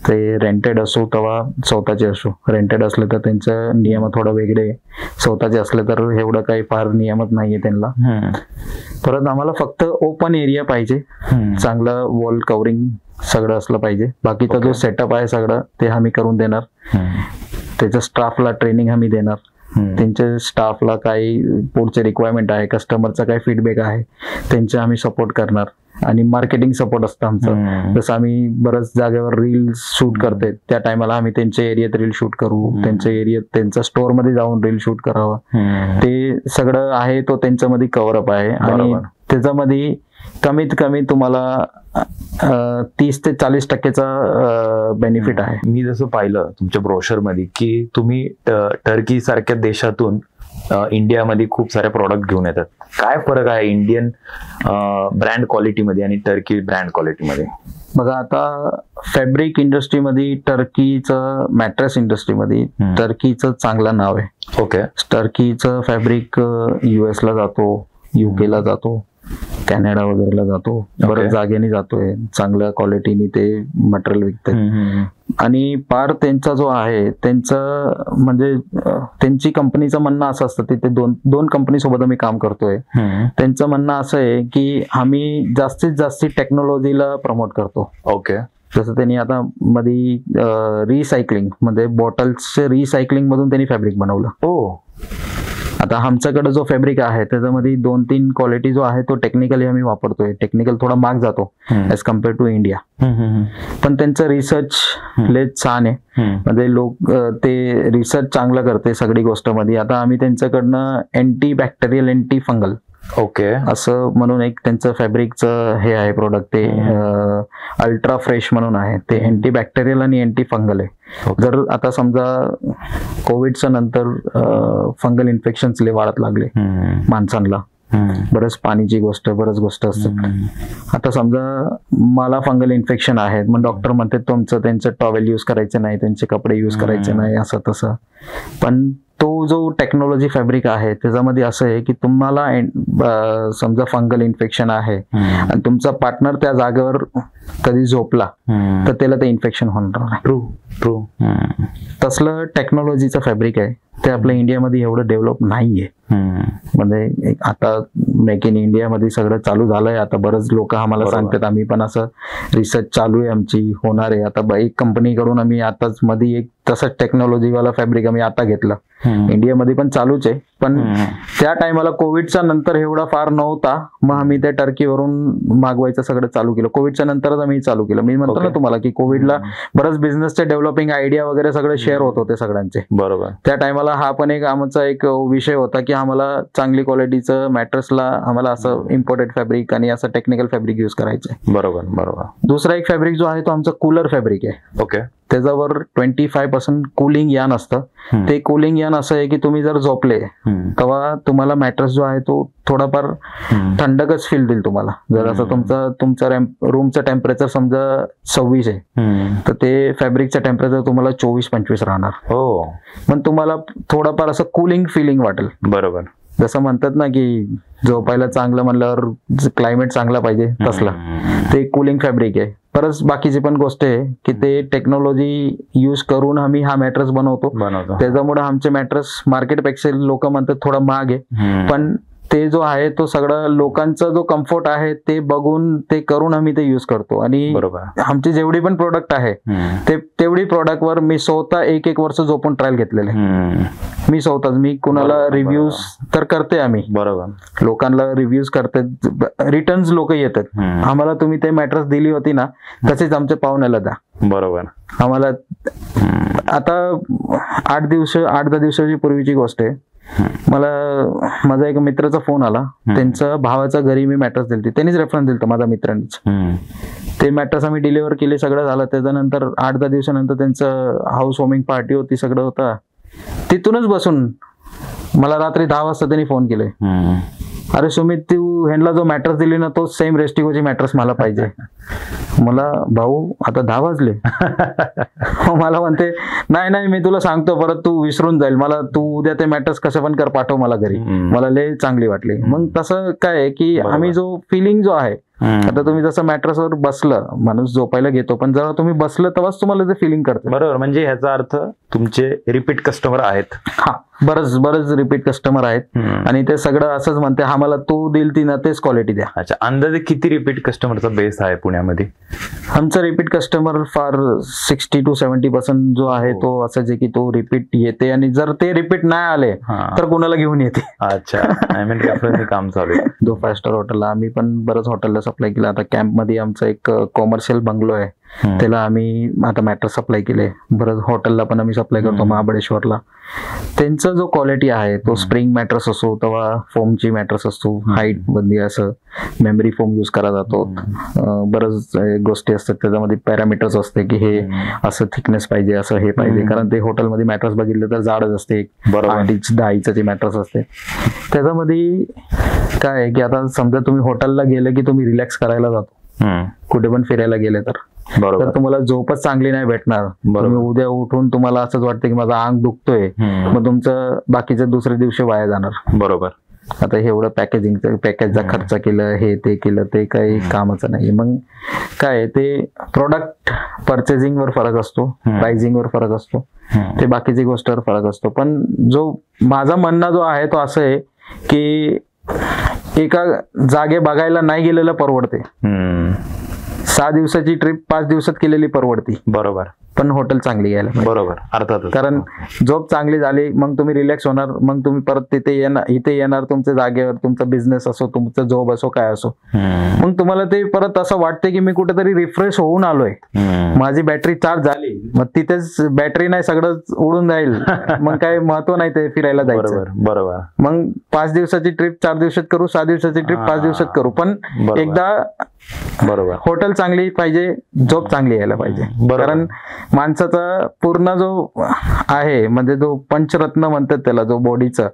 ते रेंटेड असो किंवा स्वतःचे असो. रेंटेड असले तर त्यांचं नियम थोडं वेगळे, स्वतःचे असले तर एवढं काही फार नियमत नाहीये त्यांना. परत आम्हाला फक्त ओपन एरिया पाहिजे, चांगलं वॉल कव्हरिंग सगळं असलं पाहिजे. बाकीचा जो सेटअप आहे सगळं ते आम्ही करून देणार. त्याच्या स्टाफला ट्रेनिंग आम्ही देणार. त्यांच्या स्टाफला काही पुढचे रिक्वायरमेंट आहे, कस्टमरचा काय फीडबॅक आहे त्यांचे आम्ही सपोर्ट करणार. आणि मार्केटिंग सपोर्ट असतं आमचं. जसं आम्ही बऱ्याच जागेवर रील शूट करतोय, त्या टायमाला आम्ही त्यांच्या एरियात रील शूट करू, त्यांच्या एरियात त्यांच्या स्टोअर मध्ये जाऊन रील शूट करावं, ते सगळं आहे तो त्यांच्यामध्ये कव्हरअप आहे. आणि त्याच्यामध्ये कमीत कमी तुम्हाला 30 ते 40% बेनिफिट आहे. मी जसं पाहिलं तुमच्या ब्रोशर मध्ये की तुम्ही टर्की सारख्या देशातून इंडियामध्ये खूप सारे प्रॉडक्ट घेऊन येतात. काय फरक आहे इंडियन ब्रँड क्वालिटीमध्ये आणि टर्की ब्रँड क्वालिटीमध्ये? बघा, आता फॅब्रिक इंडस्ट्रीमध्ये टर्कीचं, मॅट्रेस इंडस्ट्रीमध्ये टर्कीचं चांगलं नाव आहे. ओके. टर्कीचं फॅब्रिक US ला जातो, UK ला जातो, कॅनडा वगैरेला जातो, बऱ्याच जागेने जातोय. चांगल्या क्वालिटीने ते मटेरियल विकतात. आणि पार त्यांचा जो आहे त्यांचं म्हणजे त्यांची कंपनीचं म्हणणं असं असतं, तिथे दोन कंपनी सोबत आम्ही काम करतोय. त्यांचं म्हणणं असं आहे की आम्ही जास्तीत जास्त टेक्नॉलॉजीला प्रमोट करतो. ओके. जसं त्यांनी आता मध्ये रिसायकलिंग म्हणजे बॉटल्सचे रिसायकलिंग मधून त्यांनी फॅब्रिक बनवलं. आता आमच्याकडे जो फॅब्रिक आहे त्याच्यामध्ये 2-3 क्वालिटी जो आहे तो टेक्निकली आम्ही वापरतोय. टेक्निकल थोडा महाग जातो ऍज कम्पेअर टू इंडिया, पण त्यांचं रिसर्च लय छान आहे. म्हणजे लोक ते रिसर्च चांगलं करते सगळी गोष्ट मध्ये. आता आम्ही त्यांच्याकडनं अँटी बॅक्टेरियल, अँटी फंगल असं म्हणून एक त्यांचं फॅब्रिकचं हे आहे प्रोडक्ट, ते अल्ट्रा फ्रेश म्हणून आहे. ते अँटी बॅक्टेरियल आणि अँटी फंगल आहे. जर आता समजा कोविडच्या नंतर फंगल इन्फेक्शन्स लय वाढत लागले माणसांना, बरंच पाणीची गोष्ट, बरंच गोष्ट असतात. आता समजा मला फंगल इन्फेक्शन आहे, मग डॉक्टर म्हणते तुमचं त्यांचं टॉवेल यूज करायचे नाही, त्यांचे कपडे यूज करायचे नाही, असं तसं. पण तो जो टेक्नॉलॉजी फॅब्रिक आहे त्याच्यामध्ये असं आहे की तुम्हाला समजा फंगल इन्फेक्शन आहे आणि तुमचा पार्टनर त्या जागेवर कधी झोपला तर त्याला ते इन्फेक्शन होणार नाही. ट्रू. तसलं टेक्नॉलॉजीचं फॅब्रिक आहे ते आपल्या इंडियामध्ये एवढं डेव्हलप नाहीये. म्हणजे आता मेक इन इंडिया मध्ये सगळं चालू झालंय. आता बरेच लोक आम्हाला सांगतात, आम्ही पण असं रिसर्च चालू आहे आमची, होणार आहे. आता एक कंपनीकडून आम्ही आताच मध्ये एक तसंच टेक्नॉलॉजीवाला फॅब्रिक आम्ही आता घेतलं. इंडियामध्ये पण चालूच आहे, पण त्या टायमाला कोविडच्या नंतर एवढा फार नव्हता. मग आम्ही त्या टर्कीवरून मागवायचं सगळं चालू केलं. कोविडच्या नंतरच आम्ही चालू केलं. मी म्हणतो ना तुम्हाला की कोविडला बरंच बिझनेसचे डेव्हलपिंग आयडिया वगैरे सगळे शेअर होत होते सगळ्यांचे. बरोबर. त्या टायमाला हा पण एक आमचा एक विषय होता की आम्हाला चांगली क्वालिटीचं मॅट्रेसला आम्हाला असं इम्पोर्टेड फॅब्रिक आणि असं टेक्निकल फॅब्रिक युज करायचं. बरोबर. दुसरा एक फॅब्रिक जो आहे तो आमचा कूलर फॅब्रिक आहे. ओके. त्याच्यावर 25% कूलिंग यान असतं. ते कूलिंग यान असं आहे की तुम्ही जर झोपले तेव्हा तुम्हाला मॅट्रेस जो आहे तो थोडाफार थंडकच फील देईल तुम्हाला. जर असं तुमचा रूमचं टेम्परेचर समजा 26 आहे तर ते फॅब्रिकचं टेम्परेचर तुम्हाला 24-25 राहणार. पण तुम्हाला थोडाफार असं कूलिंग फिलिंग वाटेल. बरोबर. जसं म्हणतात ना की झोपायला चांगलं म्हणल्यावर क्लायमेट चांगला पाहिजे, तसला ते कूलिंग फॅब्रिक आहे. परत बाकीची पण गोष्ट आहे की ते टेक्नॉलॉजी यूज करून आम्ही हा मॅट्रेस बनवतो. त्याच्यामुळे आमचे मॅट्रेस मार्केटपेक्षा लोक म्हणतात थोडा महाग आहे, पण ते जो आहे तो सगळं लोकांचा जो कम्फर्ट आहे ते बघून ते करून आम्ही ते युज करतो. आणि आमची जेवढी पण प्रोडक्ट आहे ते तेवढी प्रोडक्टवर मी स्वतः 1 वर्ष झोपून ट्रायल घेतलेले. मी स्वतःच, मी कुणाला रिव्ह्यूज तर करते आम्ही, बरोबर, लोकांना रिव्ह्यूज करते, रिटर्न्स लोक येतात आम्हाला, तुम्ही ते मॅट्रेस दिली होती ना तसेच आमच्या पाहुण्याला द्या. बरोबर. आम्हाला आता 8-10 दिवसाची पूर्वीची गोष्ट आहे, मला माझा एक मित्राचा फोन आला. त्यांच्या भावाच्या घरी मी मॅट्रेस दिलती, त्यांनीच रेफरन्स दिलता माझ्या मित्रांनीच. ते मॅट्रेस आम्ही डिलिव्हर केले, सगळं झालं. त्याच्यानंतर 8-10 दिवसानंतर त्यांचं हाऊस वॉर्मिंग पार्टी होती, सगळं होता. तिथूनच बसून मला रात्री 10 वाजता त्यांनी फोन केले, अरे सुमित, तू ह्यांना जो मॅट्रेस दिली ना तो सेम रेस्टिकोची मॅट्रेस मला पाहिजे. मला भाऊ आता 10 वाजले. मला म्हणते नाही मी तुला सांगतो, परत तू विसरून जाईल मला, तू उद्या ते मॅट्रेस कसं पण कर, पाठव मला घरी. मला लय चांगली वाटली. मग तसं काय आहे की आम्ही जो फिलिंग जो आहे, आता तुम्ही जसं मॅट्रेसवर बसलं, माणूस झोपायला घेतो, पण जेव्हा तुम्ही बसलं तेव्हाच तुम्हाला ते फिलिंग करतं. बरोबर. म्हणजे ह्याचा अर्थ तुमचे रिपीट कस्टमर आहेत. हा, बरंच रिपीट कस्टमर आहेत आणि ते सगळं असंच म्हणते, आम्हाला तू दिल ती ना तेच क्वालिटी द्या. अच्छा. अंदाजे किती रिपीट कस्टमरचा बेस आहे पुण्यामध्ये? आमचा रिपीट कस्टमर फार 60 to 70% जो आहे तो असं जे की तो रिपीट येते, आणि जर ते रिपीट नाही आले तर कोणाला घेऊन येते. अच्छा, आय मीन रेफरन्स काम चालू आहे. जो 5 स्टार हॉटेलला आम्ही पण बरंच हॉटेलला सप्लाय केलं. आता कॅम्प मध्ये आमचं एक कॉमर्शियल बंगलो आहे, त्याला आम्ही आता मॅट्रेस सप्लाय केले. बरंच हॉटेलला पण आम्ही सप्लाय करतो महाबळेश्वरला. त्यांचा जो क्वालिटी आहे तो स्प्रिंग मॅट्रेस असो तेव्हा फोमची मॅट्रेस असतो, हाईट मध्ये असं मेमरी फोम यूज करा जातो. बरंच गोष्टी असतात त्याच्यामध्ये, पॅरामीटर्स असते की हे असं थिकनेस पाहिजे, असं हे पाहिजे, कारण ते हॉटेलमध्ये मॅट्रेस बघितलं तर जाडच असते, 8 इंचची मॅट्रेस असते. त्याच्यामध्ये काय आहे की आता समजा तुम्ही हॉटेलला गेले की तुम्ही रिलॅक्स करायला जातो, कुठे पण फिरायला गेले तर तुम्हाला झोपच चांगली नाही भेटणार. तुम्ही उद्या उठून तुम्हाला असंच वाटतं की माझा अंग दुखतोय, मग तुमचं बाकीच्या दुसऱ्या दिवशी वाया जाणार. बरोबर. आता हे एवढं पॅकेजचा खर्च केलं, हे ते केलं, ते काही कामाचं नाही. मग काय ते प्रोडक्ट पर्चेसिंग वर फरक असतो, प्राइसिंग वर फरक असतो, ते बाकीची गोष्टीवर फरक असतो. पण जो माझा म्हणणं जो आहे तो असं आहे की एका जागे बघायला नाही गेलेलं परवडते. 6 दिवसाची ट्रिप 5 दिवसात केलेली परवडती. बरोबर. पण हॉटेल चांगली घ्यायला. बरोबर, अर्थातच. कारण झोप चांगली झाली मग तुम्ही रिलॅक्स होणार, मग तुम्ही परत इथे येणार तुमच्या जागेवर, तुमचा बिझनेस असो, तुमचा जॉब असो, काय असो, मग तुम्हाला ते परत असं वाटते की मी कुठेतरी रिफ्रेश होऊन आलोय, माझी बॅटरी चार्ज झाली, मग तिथेच बॅटरी नाही सगळं उडून जाईल, मग काय महत्व नाही ते फिरायला जायचं. बरोबर. मग 5 दिवसाची ट्रिप 4 दिवसात करू, 6 दिवसाची ट्रिप 5 दिवसात करू, पण एकदा बरोबर हॉटेल चांगली पाहिजे, झोप चांगली यायला पाहिजे. कारण माणसाचा पूर्ण जो आहे म्हणजे जो पंचरत्न म्हणतात त्याला, जो बॉडीचा,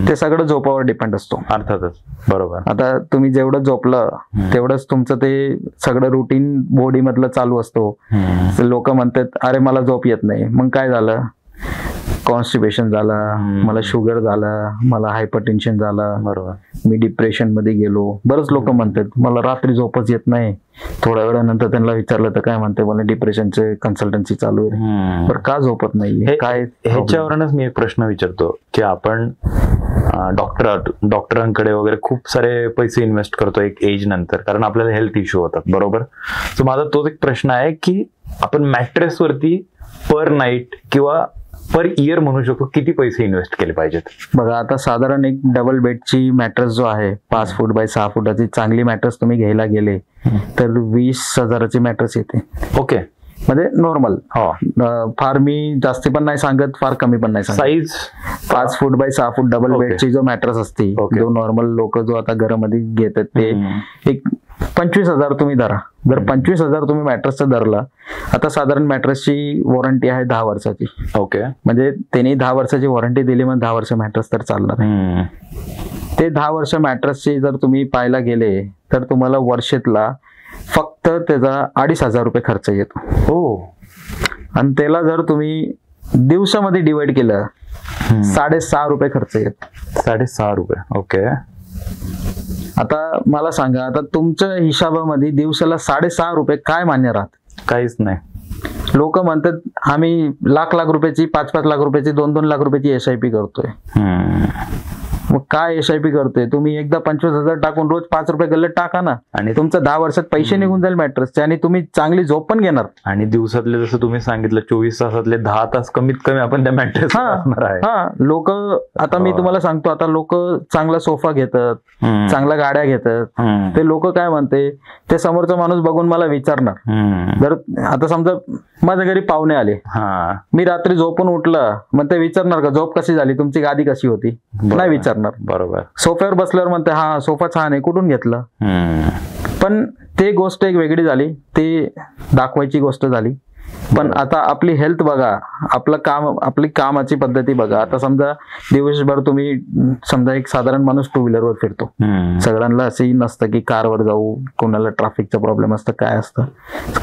ते सगळं झोपावर डिपेंड असतो. अर्थातच. बरोबर. आता तुम्ही जेवढं झोपलं तेवढंच तुमचं ते सगळं रुटीन बॉडी मधलं चालू असतो. लोक म्हणतात अरे मला झोप येत नाही, मग काय झालं, कॉन्स्टिपेशन झाला, मला शुगर झाला, मला हायपरटेन्शन झाला, बरोबर, मी डिप्रेशन मध्ये गेलो. बरेच लोक म्हणतात मला रात्री झोपच येत नाही. थोड्या वेळानंतर त्यांना विचारलं तर काय म्हणते, मला डिप्रेशनचे कन्सल्टन्सी चालू आहे. पण का झोपत नाही, काय? ह्याच्यावरूनच मी एक प्रश्न विचारतो की आपण डॉक्टरांकडे वगैरे खूप सारे पैसे इन्व्हेस्ट करतो एक एज नंतर, कारण आपल्याला हेल्थ इश्यू होतात. बरोबर. सो माझा तोच एक प्रश्न आहे की आपण मॅट्रेस वरती पर नाईट किंवा पर इयर म्हणू शकतो किती पैसे इन्व्हेस्ट केले पाहिजेत? बघा आता साधारण एक डबल बेडची मॅट्रेस जो आहे 5 फूट बाय 6 फुटाची चांगली मॅट्रेस तुम्ही घ्यायला गेले तर 20,000ची मॅट्रेस येते. ओके. म्हणजे नॉर्मल. फार मी जास्ती पण नाही सांगत, फार कमी पण नाही सांगत. Size 5 foot by 6 foot double बेडची जो मॅट्रेस असते, जो नॉर्मल लोक जो आता घरामध्ये घेतात ते एक 25,000 तुम्ही धरा. जर 25,000 तुम्ही मॅट्रेसचा धरला, आता साधारण मॅट्रेसची वॉरंटी आहे 10 वर्षाची. ओके. म्हणजे त्यांनी 10 वर्षाची वॉरंटी दिली, मग 10 वर्ष मॅट्रेस तर चालणार आहे. ते 10 वर्ष मॅट्रेसची जर तुम्ही पाहायला गेले तर तुम्हाला वर्षातला फक्त त्याचा 2,500 रुपये खर्च येतो. हो. आणि त्याला जर तुम्ही दिवसामध्ये डिवाइड केलं 6.5 रुपये खर्च येतो. 6.5 रुपये. ओके. आता मला सांगा, आता तुमच्या हिशोबामध्ये दिवसाला 6.5 रुपये काय मान्य राहत? काहीच नाही. लोक म्हणतात आम्ही लाख रुपयाची, 5-5 लाख रुपयाची, 2-2 लाख रुपयाची SIP करतोय. मग काय SIP करतोय तुम्ही? एकदा 25,000 टाकून रोज 5 रुपये गल्लत टाका ना, आणि तुमचं 10 वर्षात पैसे निघून जाईल मॅट्रेसचे, आणि तुम्ही चांगली झोप पण घेणार. आणि दिवसातले जसं तुम्ही सांगितलं 24 तासातले 10 तास कमीत कमी आपण त्या मॅट्रेस असणार आहे. लोक आता मी तुम्हाला सांगतो, आता लोक चांगला सोफा घेतात, चांगल्या गाड्या घेतात. ते लोक काय म्हणते, ते समोरचा माणूस बघून मला विचारणार. जर आता समजा माझ्या घरी पाहुणे आले, मी रात्री झोपून उठलं, मग ते विचारणार का झोप कशी झाली, तुमची गादी कशी होती? नाही विचारणार. बरोबर. सोफ्यावर बसल्यावर म्हणते हा सोफा छान आहे, कुठून घेतलं? पण ते गोष्ट एक वेगळी झाली, ते दाखवायची गोष्ट झाली. पण आता आपली हेल्थ बघा, आपलं काम, आपली कामाची पद्धती बघा. आता समजा दिवसभर तुम्ही समजा एक साधारण माणूस 2 व्हीलरवर फिरतो. सगळ्यांना असंही नसतं की कारवर जाऊ, कोणाला ट्रॅफिकचा प्रॉब्लेम असतं, काय असतं,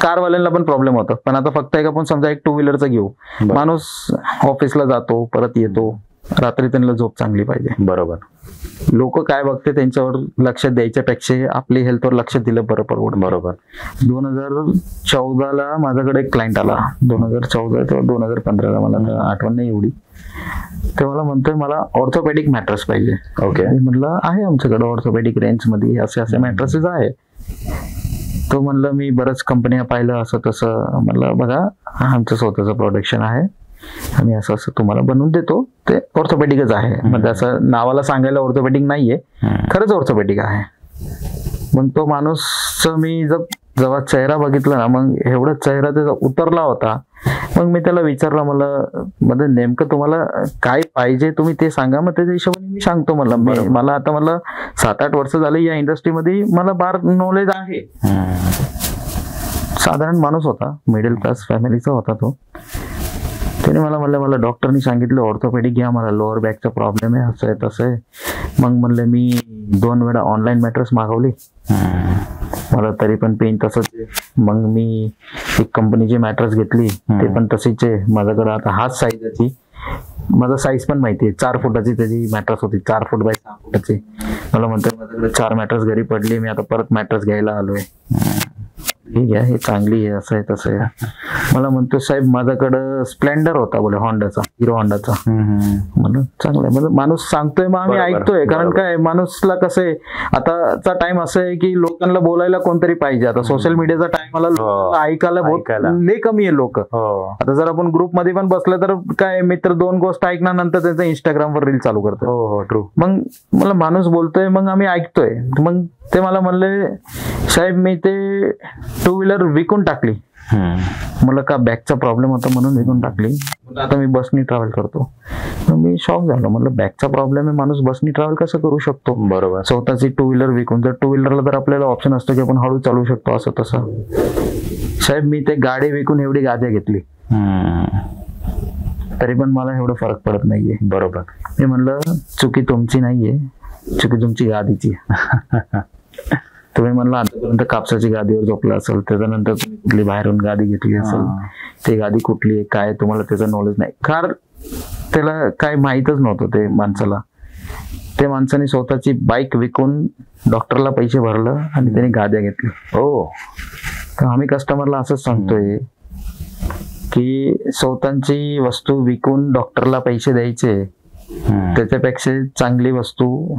कारवाल्यांना पण प्रॉब्लेम होतं. पण आता फक्त एक आपण समजा एक 2 व्हीलरचं घेऊ, माणूस ऑफिसला जातो, परत येतो, रात्री त्यांना झोप चांगली पाहिजे. बरोबर. लोक काय बघते त्यांच्यावर लक्ष द्यायच्या पेक्षा आपली हेल्थवर लक्ष दिलं बरं परवडतं. बरोबर. 2014ला माझ्याकडे एक क्लायंट आला, 2014 किंवा 2015ला, मला आठवण नाही एवढी. ते मला म्हणतोय मला ऑर्थोपेडिक मॅट्रेस पाहिजे. ओके. म्हटलं आहे आमच्याकडे ऑर्थोपेडिक रेंज मध्ये असे मॅट्रेसेस आहे. तो म्हणलं मी बरंच कंपन्या पाहिलं असं तसं. म्हणलं बघा आमचं स्वतःचं प्रोडक्शन आहे, आम्ही असं असं तुम्हाला बनवून देतो, ते ऑर्थोपेडिकच आहे. म्हणजे असं नावाला सांगायला ऑर्थोपेडिक नाहीये, खरंच ऑर्थोपेडिक आहे. मग तो माणूस मी जेव्हा चेहरा बघितला ना, मग एवढा चेहरा त्याचा उतरला होता. मग मी त्याला विचारलं, मला नेमकं तुम्हाला काय पाहिजे तुम्ही ते सांगा, मग त्याच्या हिशोबाने मी सांगतो. मला आता 7-8 वर्ष झाले या इंडस्ट्रीमध्ये, मला बार नॉलेज आहे. साधारण माणूस होता, मिडल क्लास फॅमिलीचा होता तो. त्याने मला म्हणलं, मला डॉक्टरनी सांगितलं ऑर्थोपेडिक घ्या, मला लोअर बॅकचा प्रॉब्लेम आहे, असं आहे तसं आहे. मग म्हणलं मी 2 वेळा ऑनलाईन मॅट्रेस मागवली, मला तरी पण पेन तसंच आहे. मग मी एक कंपनीची मॅट्रेस घेतली, ते पण तशीच आहे. माझ्याकडे आता हाच साईजची, माझा साईज पण माहिती आहे, 4 फुटाची त्याची मॅट्रेस होती, 4 फूट बाय 6 फुटाची. मला म्हणतो माझ्याकडे 4 मॅट्रेस घरी पडली, मी आता परत मॅट्रेस घ्यायला आलोय. ठीक आहे, हे चांगली आहे, असं आहे तसं आहे. मला म्हणतो साहेब माझ्याकडं स्प्लेंडर होता, बोले होंडाचा, हिरो होंडाचा. म्हणून चांगलं आहे, म्हणजे माणूस सांगतोय मग आम्ही ऐकतोय. कारण काय माणूसला कसं आहे, आताचा टाइम असं आहे की लोकांना बोलायला कोणतरी पाहिजे. आता सोशल मीडियाचा टाइमला ऐकायला लय कमी आहे लोक. आता जर आपण ग्रुप मध्ये पण बसलं तर काय मित्र 2 गोष्ट ऐकणार, नंतर त्यांचं इंस्टाग्रामवर रील चालू करतो. ट्रू. मग मला माणूस बोलतोय, मग आम्ही ऐकतोय. मग ते मला म्हणले साहेब मी ते 2 व्हीलर विकून टाकली. मला का बॅकचा प्रॉब्लेम होता म्हणून विकून टाकली, आता मी बसनी ट्रॅव्हल करतो. मग मी शॉक झालो, म्हणलं बॅकचा प्रॉब्लेम आहे, माणूस बसनी ट्रॅव्हल कसं करू शकतो. बरोबर. स्वतःची 2 व्हीलर विकून, जर 2 व्हीलरला तर आपल्याला ऑप्शन असतो की आपण हळू चालू शकतो, असं तसं. साहेब मी ते गाडी विकून एवढी गाद्या घेतली, तरी पण मला एवढं फरक पडत नाहीये. बरोबर. मी म्हणलं चुकी तुमची नाहीये, चुकी तुमची गादीची. तुम्ही म्हणलं आतापर्यंत कापसाची गादीवर झोपला असेल, त्याच्यानंतर तुम्ही कुठली बाहेरून गादी घेतली असेल, ती गादी कुठली आहे काय तुम्हाला त्याचं नॉलेज नाही. त्याला काय माहीतच नव्हतं ते माणसाला. ते माणसाने स्वतःची बाईक विकून डॉक्टरला पैसे भरलं आणि त्याने गाद्या घेतल्या. तर आम्ही कस्टमरला असंच सांगतोय की स्वतःची वस्तू विकून डॉक्टरला पैसे द्यायचे, त्याच्यापेक्षा चांगली वस्तू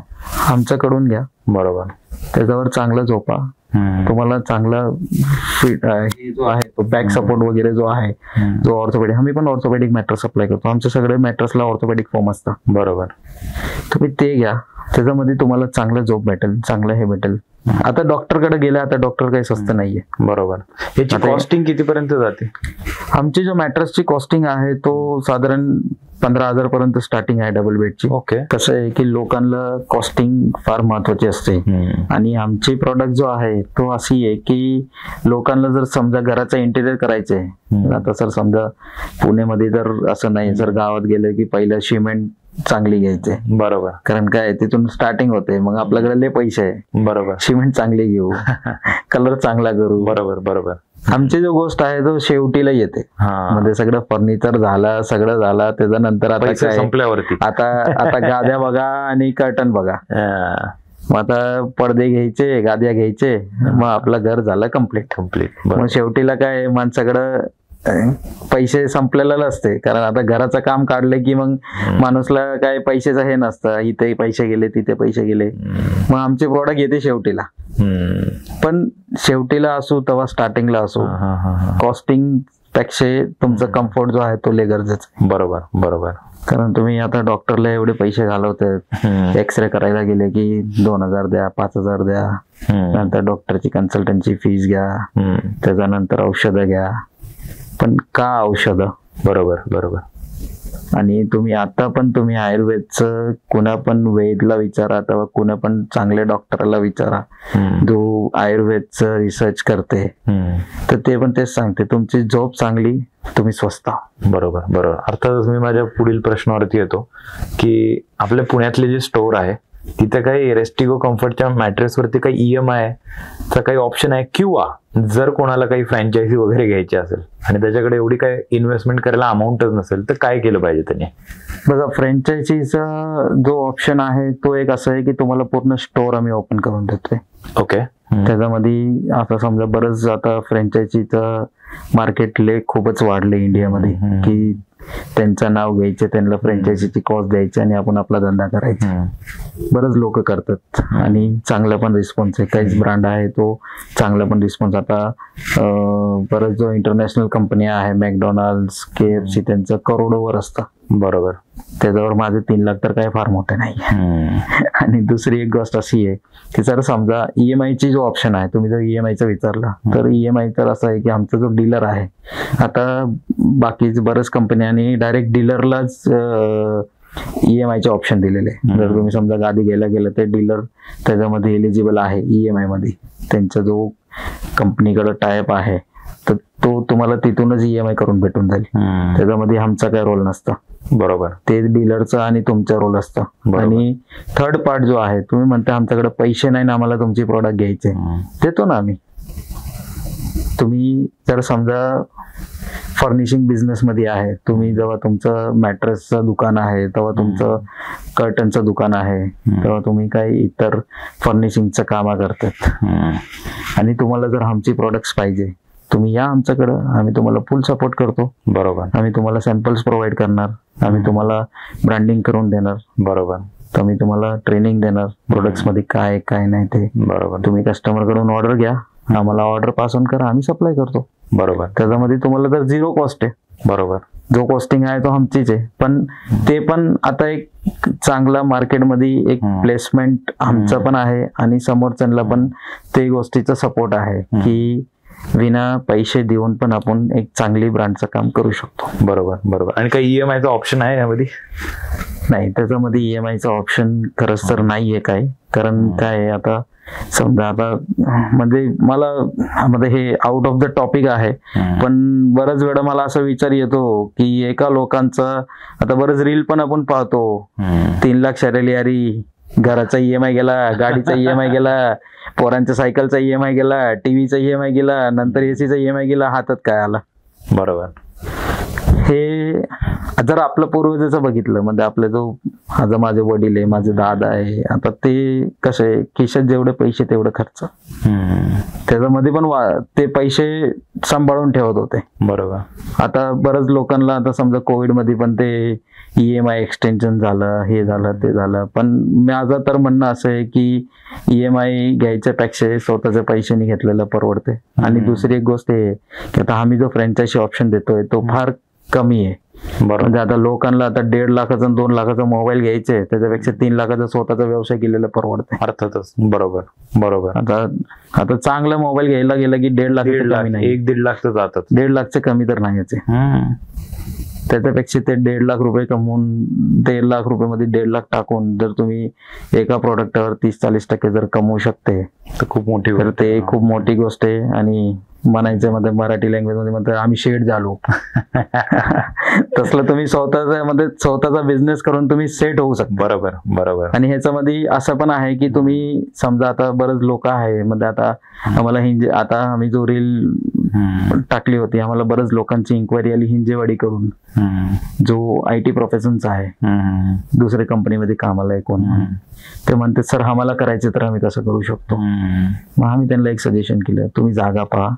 आमच्याकडून घ्या. बरोबर. त्याच्यावर चांगलं झोपा, तुम्हाला चांगला फिट हे जो आहे तो बॅक सपोर्ट वगैरे जो आहे, जो ऑर्थोपेडिक, आम्ही पण ऑर्थोपेडिक मॅट्रेस सप्लाय करतो. आमच्या सगळे मॅट्रेसला ऑर्थोपेडिक फॉर्म असतात. बरोबर. तुम्ही ते घ्या, त्याच्यामध्ये तुम्हाला चांगलं झोप भेटेल, चांगलं हे भेटेल. आता डॉक्टरकडे गेला, आता डॉक्टर काही स्वस्त नाहीये. बरोबर. याची कॉस्टिंग कितीपर्यंत जाते? आमची जो मॅट्रेसची कॉस्टिंग आहे तो साधारण 15,000 पर्यंत स्टार्टिंग आहे डबल बेडची. ओके. कसं आहे की लोकांना कॉस्टिंग फार महत्वाची असते, आणि आमची प्रोडक्ट जो आहे तो अशी आहे की लोकांना जर समजा घराचं इंटेरियर करायचंय, आता सर समजा पुण्यामध्ये तर असं नाही, जर गावात गेलं की पहिलं सिमेंट चांगली घ्यायचे. बरोबर. कारण काय तिथून स्टार्टिंग होते, मग आपल्याकडे लय पैसे आहे. बरोबर. सिमेंट चांगली घेऊ, कलर चांगला करू. बरोबर. बरोबर. आमची जो गोष्ट आहे तो शेवटीला येते, म्हणजे सगळं फर्निचर झालं, सगळं झालं, त्याच्यानंतर आता काय संपल्यावरती आता गाद्या बघा आणि कर्टन बघा. मग आता पडदे घ्यायचे, गाद्या घ्यायचे, मग आपलं घर झालं कम्प्लीट. मग शेवटीला काय माणसाकडं पैसे संपलेला नसते, कारण आता घराचं काम काढलं की मग माणूसला काय पैशाचं हे नसतं, इथे पैसे गेले तिथे पैसे गेले. मग आमचे प्रोडक्ट येते शेवटीला. पण शेवटीला असो तेव्हा स्टार्टिंगला असो, कॉस्टिंग पेक्षा तुमचा कम्फर्ट जो आहे तो लय गरजेचा आहे. बरोबर. बरोबर. कारण तुम्ही आता डॉक्टरला एवढे पैसे घालवतात, एक्सरे करायला गेले की 2,000 द्या, 5,000 द्या, नंतर डॉक्टरची कन्सल्टन्सी फीस घ्या, त्याच्यानंतर औषधं घ्या. पण का औषधं? बरोबर. बरोबर. आणि तुम्ही आता पण तुम्ही आयुर्वेदचं कुणा पण वैद्यला विचारा, तेव्हा कुणा पण चांगल्या डॉक्टरला विचारा जो आयुर्वेदचं रिसर्च करते, तर ते पण तेच सांगते, तुमची झोप चांगली, तुम्ही स्वस्त. बरोबर. बरोबर. अर्थातच मी माझ्या पुढील प्रश्नावरती येतो की आपल्या पुण्यातले जे स्टोर आहे तिथे काही रेस्टिगो कम्फर्टच्या मॅट्रेस वरती काही EMI चा काही ऑप्शन आहे, किंवा जर कोणाला काही फ्रँचायझी वगैरे घ्यायची असेल आणि त्याच्याकडे एवढी काय इन्व्हेस्टमेंट करायला अमाऊंटच नसेल, तर काय केलं पाहिजे त्याने? बघा, फ्रँचायझीचा जो ऑप्शन आहे तो एक असं आहे की तुम्हाला पूर्ण स्टोर आम्ही ओपन करून देतोय. ओके. त्याच्यामध्ये आता समजा बरंच आता फ्रँचायझीचं मार्केट खूपच वाढले इंडियामध्ये, की त्यांचं नाव घ्यायचं, त्यांना फ्रँचायझीची कॉस्ट द्यायची आणि आपण आपला धंदा करायचा. बरेच लोक करतात आणि चांगला पण रिस्पॉन्स आहे. काहीच ब्रँड आहे तो चांगला पण रिस्पॉन्स. आता बरेच जो इंटरनॅशनल कंपनी आहे, मॅकडॉनल्ड्स, KFC, त्यांचं करोडोवर असतं. बरोबर. त्याच्यावर माझे 3 लाख तर काय फार मोठे नाही. आणि दुसरी एक गोष्ट अशी आहे की जर समजा EMI ची जो ऑप्शन आहे, तुम्ही जर EMI चा विचारला तर EMI तर असं आहे की आमचा जो डीलर आहे, आता बाकी बऱ्याच कंपन्यांनी डायरेक्ट डीलरलाच EMI चे ऑप्शन दिलेले. जर तुम्ही समजा गाडी घ्यायला गेलं तर डीलर त्याच्यामध्ये एलिजिबल आहे EMI मध्ये. त्यांचा जो कंपनीकडे टायप आहे तर तो तुम्हाला तिथूनच EMI करून भेटून जाईल. त्याच्यामध्ये आमचा काय रोल नसतं. बरोबर. ते डीलरचा आणि तुमचा रोल असतं. आणि थर्ड पार्ट जो आहे, तुम्ही म्हणता आमच्याकडे पैसे नाही ना आम्हाला तुमची प्रोडक्ट घ्यायचे, देतो ना आम्ही. तुम्ही जर समजा फर्निशिंग बिझनेस मध्ये आहे, तुम्ही जेव्हा तुमचं मॅट्रेसचं दुकान आहे, तेव्हा तुमचं कर्टनचं दुकान आहे, तेव्हा तुम्ही काही इतर फर्निशिंगचं कामं करतात आणि तुम्हाला जर आमची प्रोडक्ट्स पाहिजे, तुम्ही या आमच्याकडं, आम्ही तुम्हाला फुल सपोर्ट करतो. बरोबर. आम्ही तुम्हाला सॅम्पल्स प्रोव्हाइड करणार, आम्ही तुम्हाला ब्रँडिंग करून देणार. बरोबर. आम्ही तुम्हाला ट्रेनिंग देणार प्रोडक्ट्स मध्ये काय काय नाही ते. बरोबर. तुम्ही कस्टमर कडून ऑर्डर घ्या, आम्हाला ऑर्डर पास ऑन करा, आम्ही सप्लाय करतो. बरोबर. त्याच्यामध्ये तुम्हाला तर 0 कॉस्ट आहे. बरोबर. जो कॉस्टिंग आहे तो आमचीच आहे. पण ते पण आता एक चांगला मार्केटमध्ये एक प्लेसमेंट आमचं पण आहे आणि समोरच्यांना पण ते गोष्टीचा सपोर्ट आहे की विना पैसे देऊन पण आपण एक चांगली ब्रँडचं काम करू शकतो. बरोबर. बरोबर. आणि काही EMI चा ऑप्शन आहे यामध्ये? नाही, त्याच्यामध्ये EMI चा ऑप्शन खरंच तर नाहीये काय. कारण काय आता समजा आता म्हणजे मला म्हणजे हे आउट ऑफ द टॉपिक आहे, पण बऱ्याच वेळा मला असा विचार येतो की एका लोकांचा आता बरेच रील पण आपण पाहतो, 3 लाख सॅलरी आली, घराचा EMI गेला, गाडीचा EMI गेला, पोरांच्या सायकलचा EMI गेला, टीव्हीचा EMI गेला, नंतर ACचा EMI गेला, हातात काय आला. बरोबर. हे जर आपलं पूर्वजाचं बघितलं म्हणजे आपले जो आता माझे वडील आहे, माझे दादा आहे, आता ते कसं आहे खिशात जेवढे पैसे तेवढं खर्च, त्याच्यामध्ये पण ते पैसे सांभाळून ठेवत होते. बरोबर. आता बऱ्याच लोकांना आता समजा कोविड मध्ये पण ते EMI एक्सटेन्शन झालं, हे झालं ते झालं. पण माझं तर म्हणणं असं आहे की EMI घ्यायच्यापेक्षा स्वतःच्या पैशाने घेतलेलं परवडते. आणि दुसरी एक गोष्ट आहे की आता आम्ही जो फ्रँचायझी ऑप्शन देतोय तो फार कमी आहे. म्हणजे आता लोकांना आता 1.5 लाखाचा 2 लाखाचा मोबाईल घ्यायचे, त्याच्यापेक्षा 3 लाखाचा स्वतःचा व्यवसाय केलेला परवडते. अर्थातच. बरोबर. बरोबर. आता चांगला मोबाईल घ्यायला गेला की 1.5 लाख, 1-1.5 लाख तर जातात. 1.5 लाखचे कमी तर नाहीच आहे. त्याच्यापेक्षा ते 1.5 लाख रुपये कमवून 1.5 लाख रुपये मध्ये 1.5 लाख टाकून जर तुम्ही एका प्रोडक्टवर 30-40% जर कमवू शकते तर खूप मोठी, तर ते खूप मोठी गोष्ट आहे. आणि म्हणायचं मध्ये मराठी लँग्वेज मध्ये म्हणतात आम्ही शेड झालो. तसलं तुम्ही स्वतःचा बिझनेस करून तुम्ही सेट होऊ शकता. बरोबर. बरोबर. आणि ह्याच्यामध्ये असं पण आहे की तुम्ही समजा आता बरेच लोक आहे म्हणजे आता आम्हाला आता आम्ही जो रील टाकली होती, आम्हाला बरेच लोकांची इन्क्वायरी आली हिंजेवाडी करून, जो IT प्रोफेशनचा आहे, दुसऱ्या कंपनीमध्ये कामाला आहे कोण, ते म्हणते सर आम्हाला करायचं तर आम्ही कसं करू शकतो. मग आम्ही त्यांना एक सजेशन केलं, तुम्ही जागा पहा,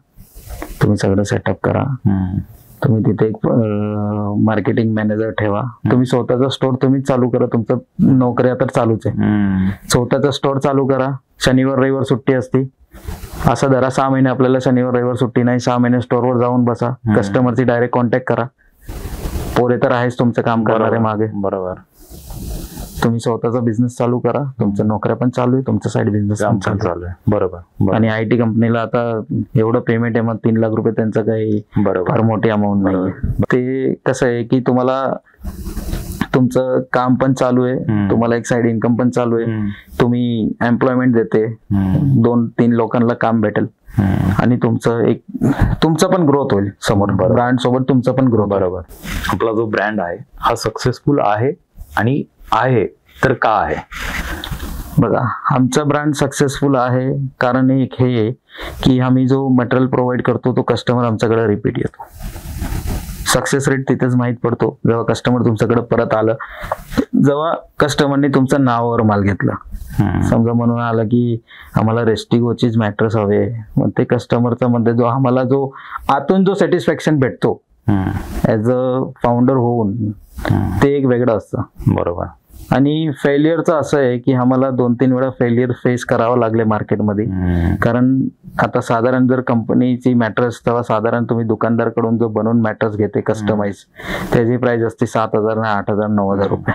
तुम्ही सगळं सेटअप करा, तुम्ही तिथे एक मार्केटिंग मॅनेजर ठेवा, तुम्ही स्वतःचा स्टोर तुम्ही चालू करा, तुमचं नोकऱ्या तर चालूच आहे, स्वतःचा स्टोर चालू करा. शनिवार रविवार सुट्टी असते, असं धरा 6 महिने आपल्याला शनिवार रविवार सुट्टी नाही, 6 महिने स्टोरवर जाऊन बसा, कस्टमरची डायरेक्ट कॉन्टॅक्ट करा, पोरे तर आहेच तुमचं काम करणारे मागे. बरोबर. तुम्ही स्वतःचा बिझनेस चालू करा, तुमच्या नोकऱ्या पण चालू आहे, तुमचं साईड बिझनेस पण चालू आहे. बरोबर. आणि IT कंपनीला आता एवढं पेमेंट आहे, मग 3 लाख रुपये त्यांचं काही फार मोठी अमाऊंट नाही. ते कसं आहे की तुम्हाला तुमचं काम पण चालू आहे, तुम्हाला एक साईड इन्कम पण चालू आहे, तुम्ही एम्प्लॉयमेंट देते, 2-3 लोकांना काम भेटेल आणि तुमचं पण ग्रोथ होईल समोर, ब्रँड सोबत तुमचं पण ग्रोथ. बरोबर. आपला जो ब्रँड आहे हा सक्सेसफुल आहे आणि आहे तर का आहे? बघा, आमचा ब्रँड सक्सेसफुल आहे कारण एक हे की आम्ही जो मटेरियल प्रोव्हाइड करतो तो कस्टमर आमच्याकडे रिपीट येतो. सक्सेस रेट तिथेच माहीत पडतो जेव्हा कस्टमर तुमच्याकडे परत आलं, जेव्हा कस्टमरने तुमच्या नावावर माल घेतला. समजा म्हणून आलं की आम्हाला रेस्टिगोचीच मॅट्रेस हवे, मग ते कस्टमरचा मध्ये जो आम्हाला जो आतून जो सॅटिस्फॅक्शन भेटतो ऍज अ फाउंडर होऊन ते एक वेगळं असतं. बरोबर. आणि फेल्युअरचं असं आहे की आम्हाला 2-3 वेळा फेल्युअर फेस करावं लागले मार्केटमध्ये. कारण आता साधारण जर कंपनीची मॅट्रेस, तेव्हा साधारण तुम्ही दुकानदारकडून जो बनवून मॅट्रेस घेते कस्टमाइज, त्याची प्राइस असते 7,000, 8,000, 9,000 रुपये.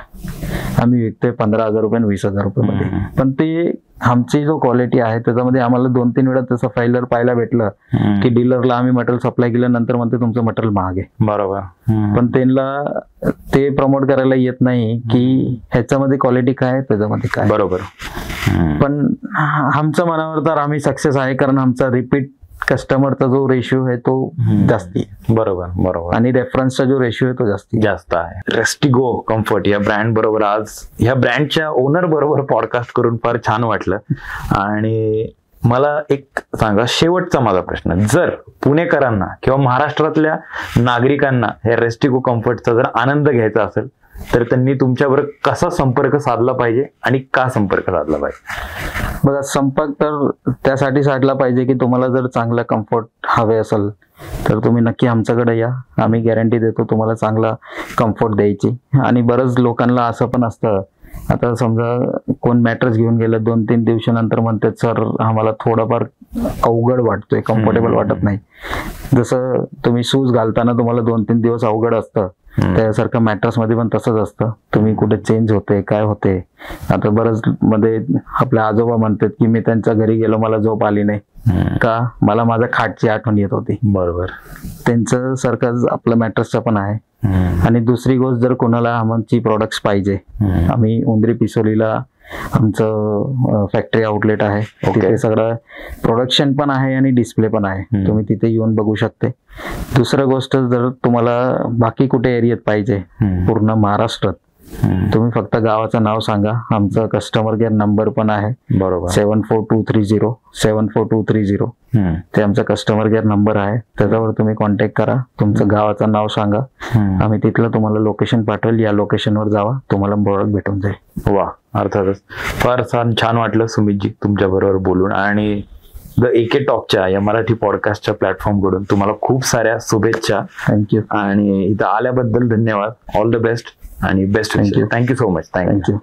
आम्ही विकतोय 15,000 रुपये आणि 20,000 रुपये मध्ये. पण ते आमची जो क्वालिटी आहे त्याच्यामध्ये आम्हाला 2-3 वेळा तसं फेल्युअर पाहायला भेटलं की डीलरला आम्ही मटेरियल सप्लाय केलं, नंतर म्हणते तुमचं मटेरियल महाग आहे. बरोबर. पण त्यांना ते प्रमोट करायला येत नाही की ह्याच्यामध्ये क्वालिटी काय आहे, त्याच्यामध्ये काय. बरोबर. पण आमच्या मनावर तर आम्ही सक्सेस आहे, कारण आमचा रिपीट कस्टमरचा जो रेशिओ आहे तो जास्ती. बरोबर. बरोबर. आणि रेफरन्सचा जो रेशिओ आहे तो जास्त आहे. रेस्टिगो कम्फर्ट या ब्रँड बरोबर आज ह्या ब्रँडच्या ओनर बरोबर पॉडकास्ट करून फार छान वाटलं. आणि मला एक सांगा, शेवटचा माझा प्रश्न, जर पुणेकरांना किंवा महाराष्ट्रातल्या नागरिकांना ह्या रेस्टिगो कम्फर्टचा जर आनंद घ्यायचा असेल तर त्यांनी तुमच्याबरोबर कसा संपर्क साधला पाहिजे आणि का संपर्क साधला पाहिजे? बघा, संपर्क तर त्यासाठी साधला पाहिजे की तुम्हाला जर चांगला कम्फर्ट हवे असेल तर तुम्ही नक्की आमच्याकडे या. आम्ही गॅरंटी देतो तुम्हाला चांगला कम्फर्ट द्यायची. आणि बरंच लोकांना असं पण असतं, आता समजा कोण मॅट्रेस घेऊन गेलं, 2-3 दिवसानंतर म्हणतात सर आम्हाला थोडंफार अवघड वाटतोय, कम्फर्टेबल वाटत नाही. जसं तुम्ही शूज घालताना तुम्हाला 2-3 दिवस अवघड असतं, त्यासारखं मॅट्रेस मध्ये पण तसंच असतं. तुम्ही कुठे चेंज होते, काय होते. आता बरंच मध्ये आपल्या आजोबा म्हणतात की मी त्यांच्या घरी गेलो, मला झोप आली नाही, का मला माझ्या खाटची आठवण येत होती. बरोबर. त्यांचं सारखं आपलं मॅट्रेसचं पण आहे. आणि दुसरी गोष्ट, जर कोणाला आमची प्रोडक्ट्स पाहिजे, आम्ही उंदरी पिसोलीला आमचं फॅक्टरी आउटलेट आहे. तिथे सगळं प्रोडक्शन पण आहे आणि डिस्प्ले पण आहे. तुम्ही तिथे येऊन बघू शकते. दुसरं गोष्ट, जर तुम्हाला बाकी कुठे एरियात पाहिजे पूर्ण महाराष्ट्रात, तुम्ही फक्त गावाचं नाव सांगा. आमचा कस्टमर केअर नंबर पण आहे. बरोबर. 7423074230. ते आमचा कस्टमर केअर नंबर आहे. त्याच्यावर तुम्ही कॉन्टॅक्ट करा. तुमचं गावाचं नाव सांगा. आम्ही तिथलं तुम्हाला लोकेशन पाठवेल. या लोकेशनवर जावा, तुम्हाला प्रोडक्ट भेटून जाईल. वा, अर्थातच फार छान वाटलं सुमितजी तुमच्या बरोबर बोलून. आणि द एके टॉकच्या या मराठी पॉडकास्टच्या प्लॅटफॉर्म कडून तुम्हाला खूप साऱ्या शुभेच्छा. थँक्यू. आणि इथं आल्याबद्दल धन्यवाद. ऑल द बेस्ट आणि best. Thank you so much. Thank you.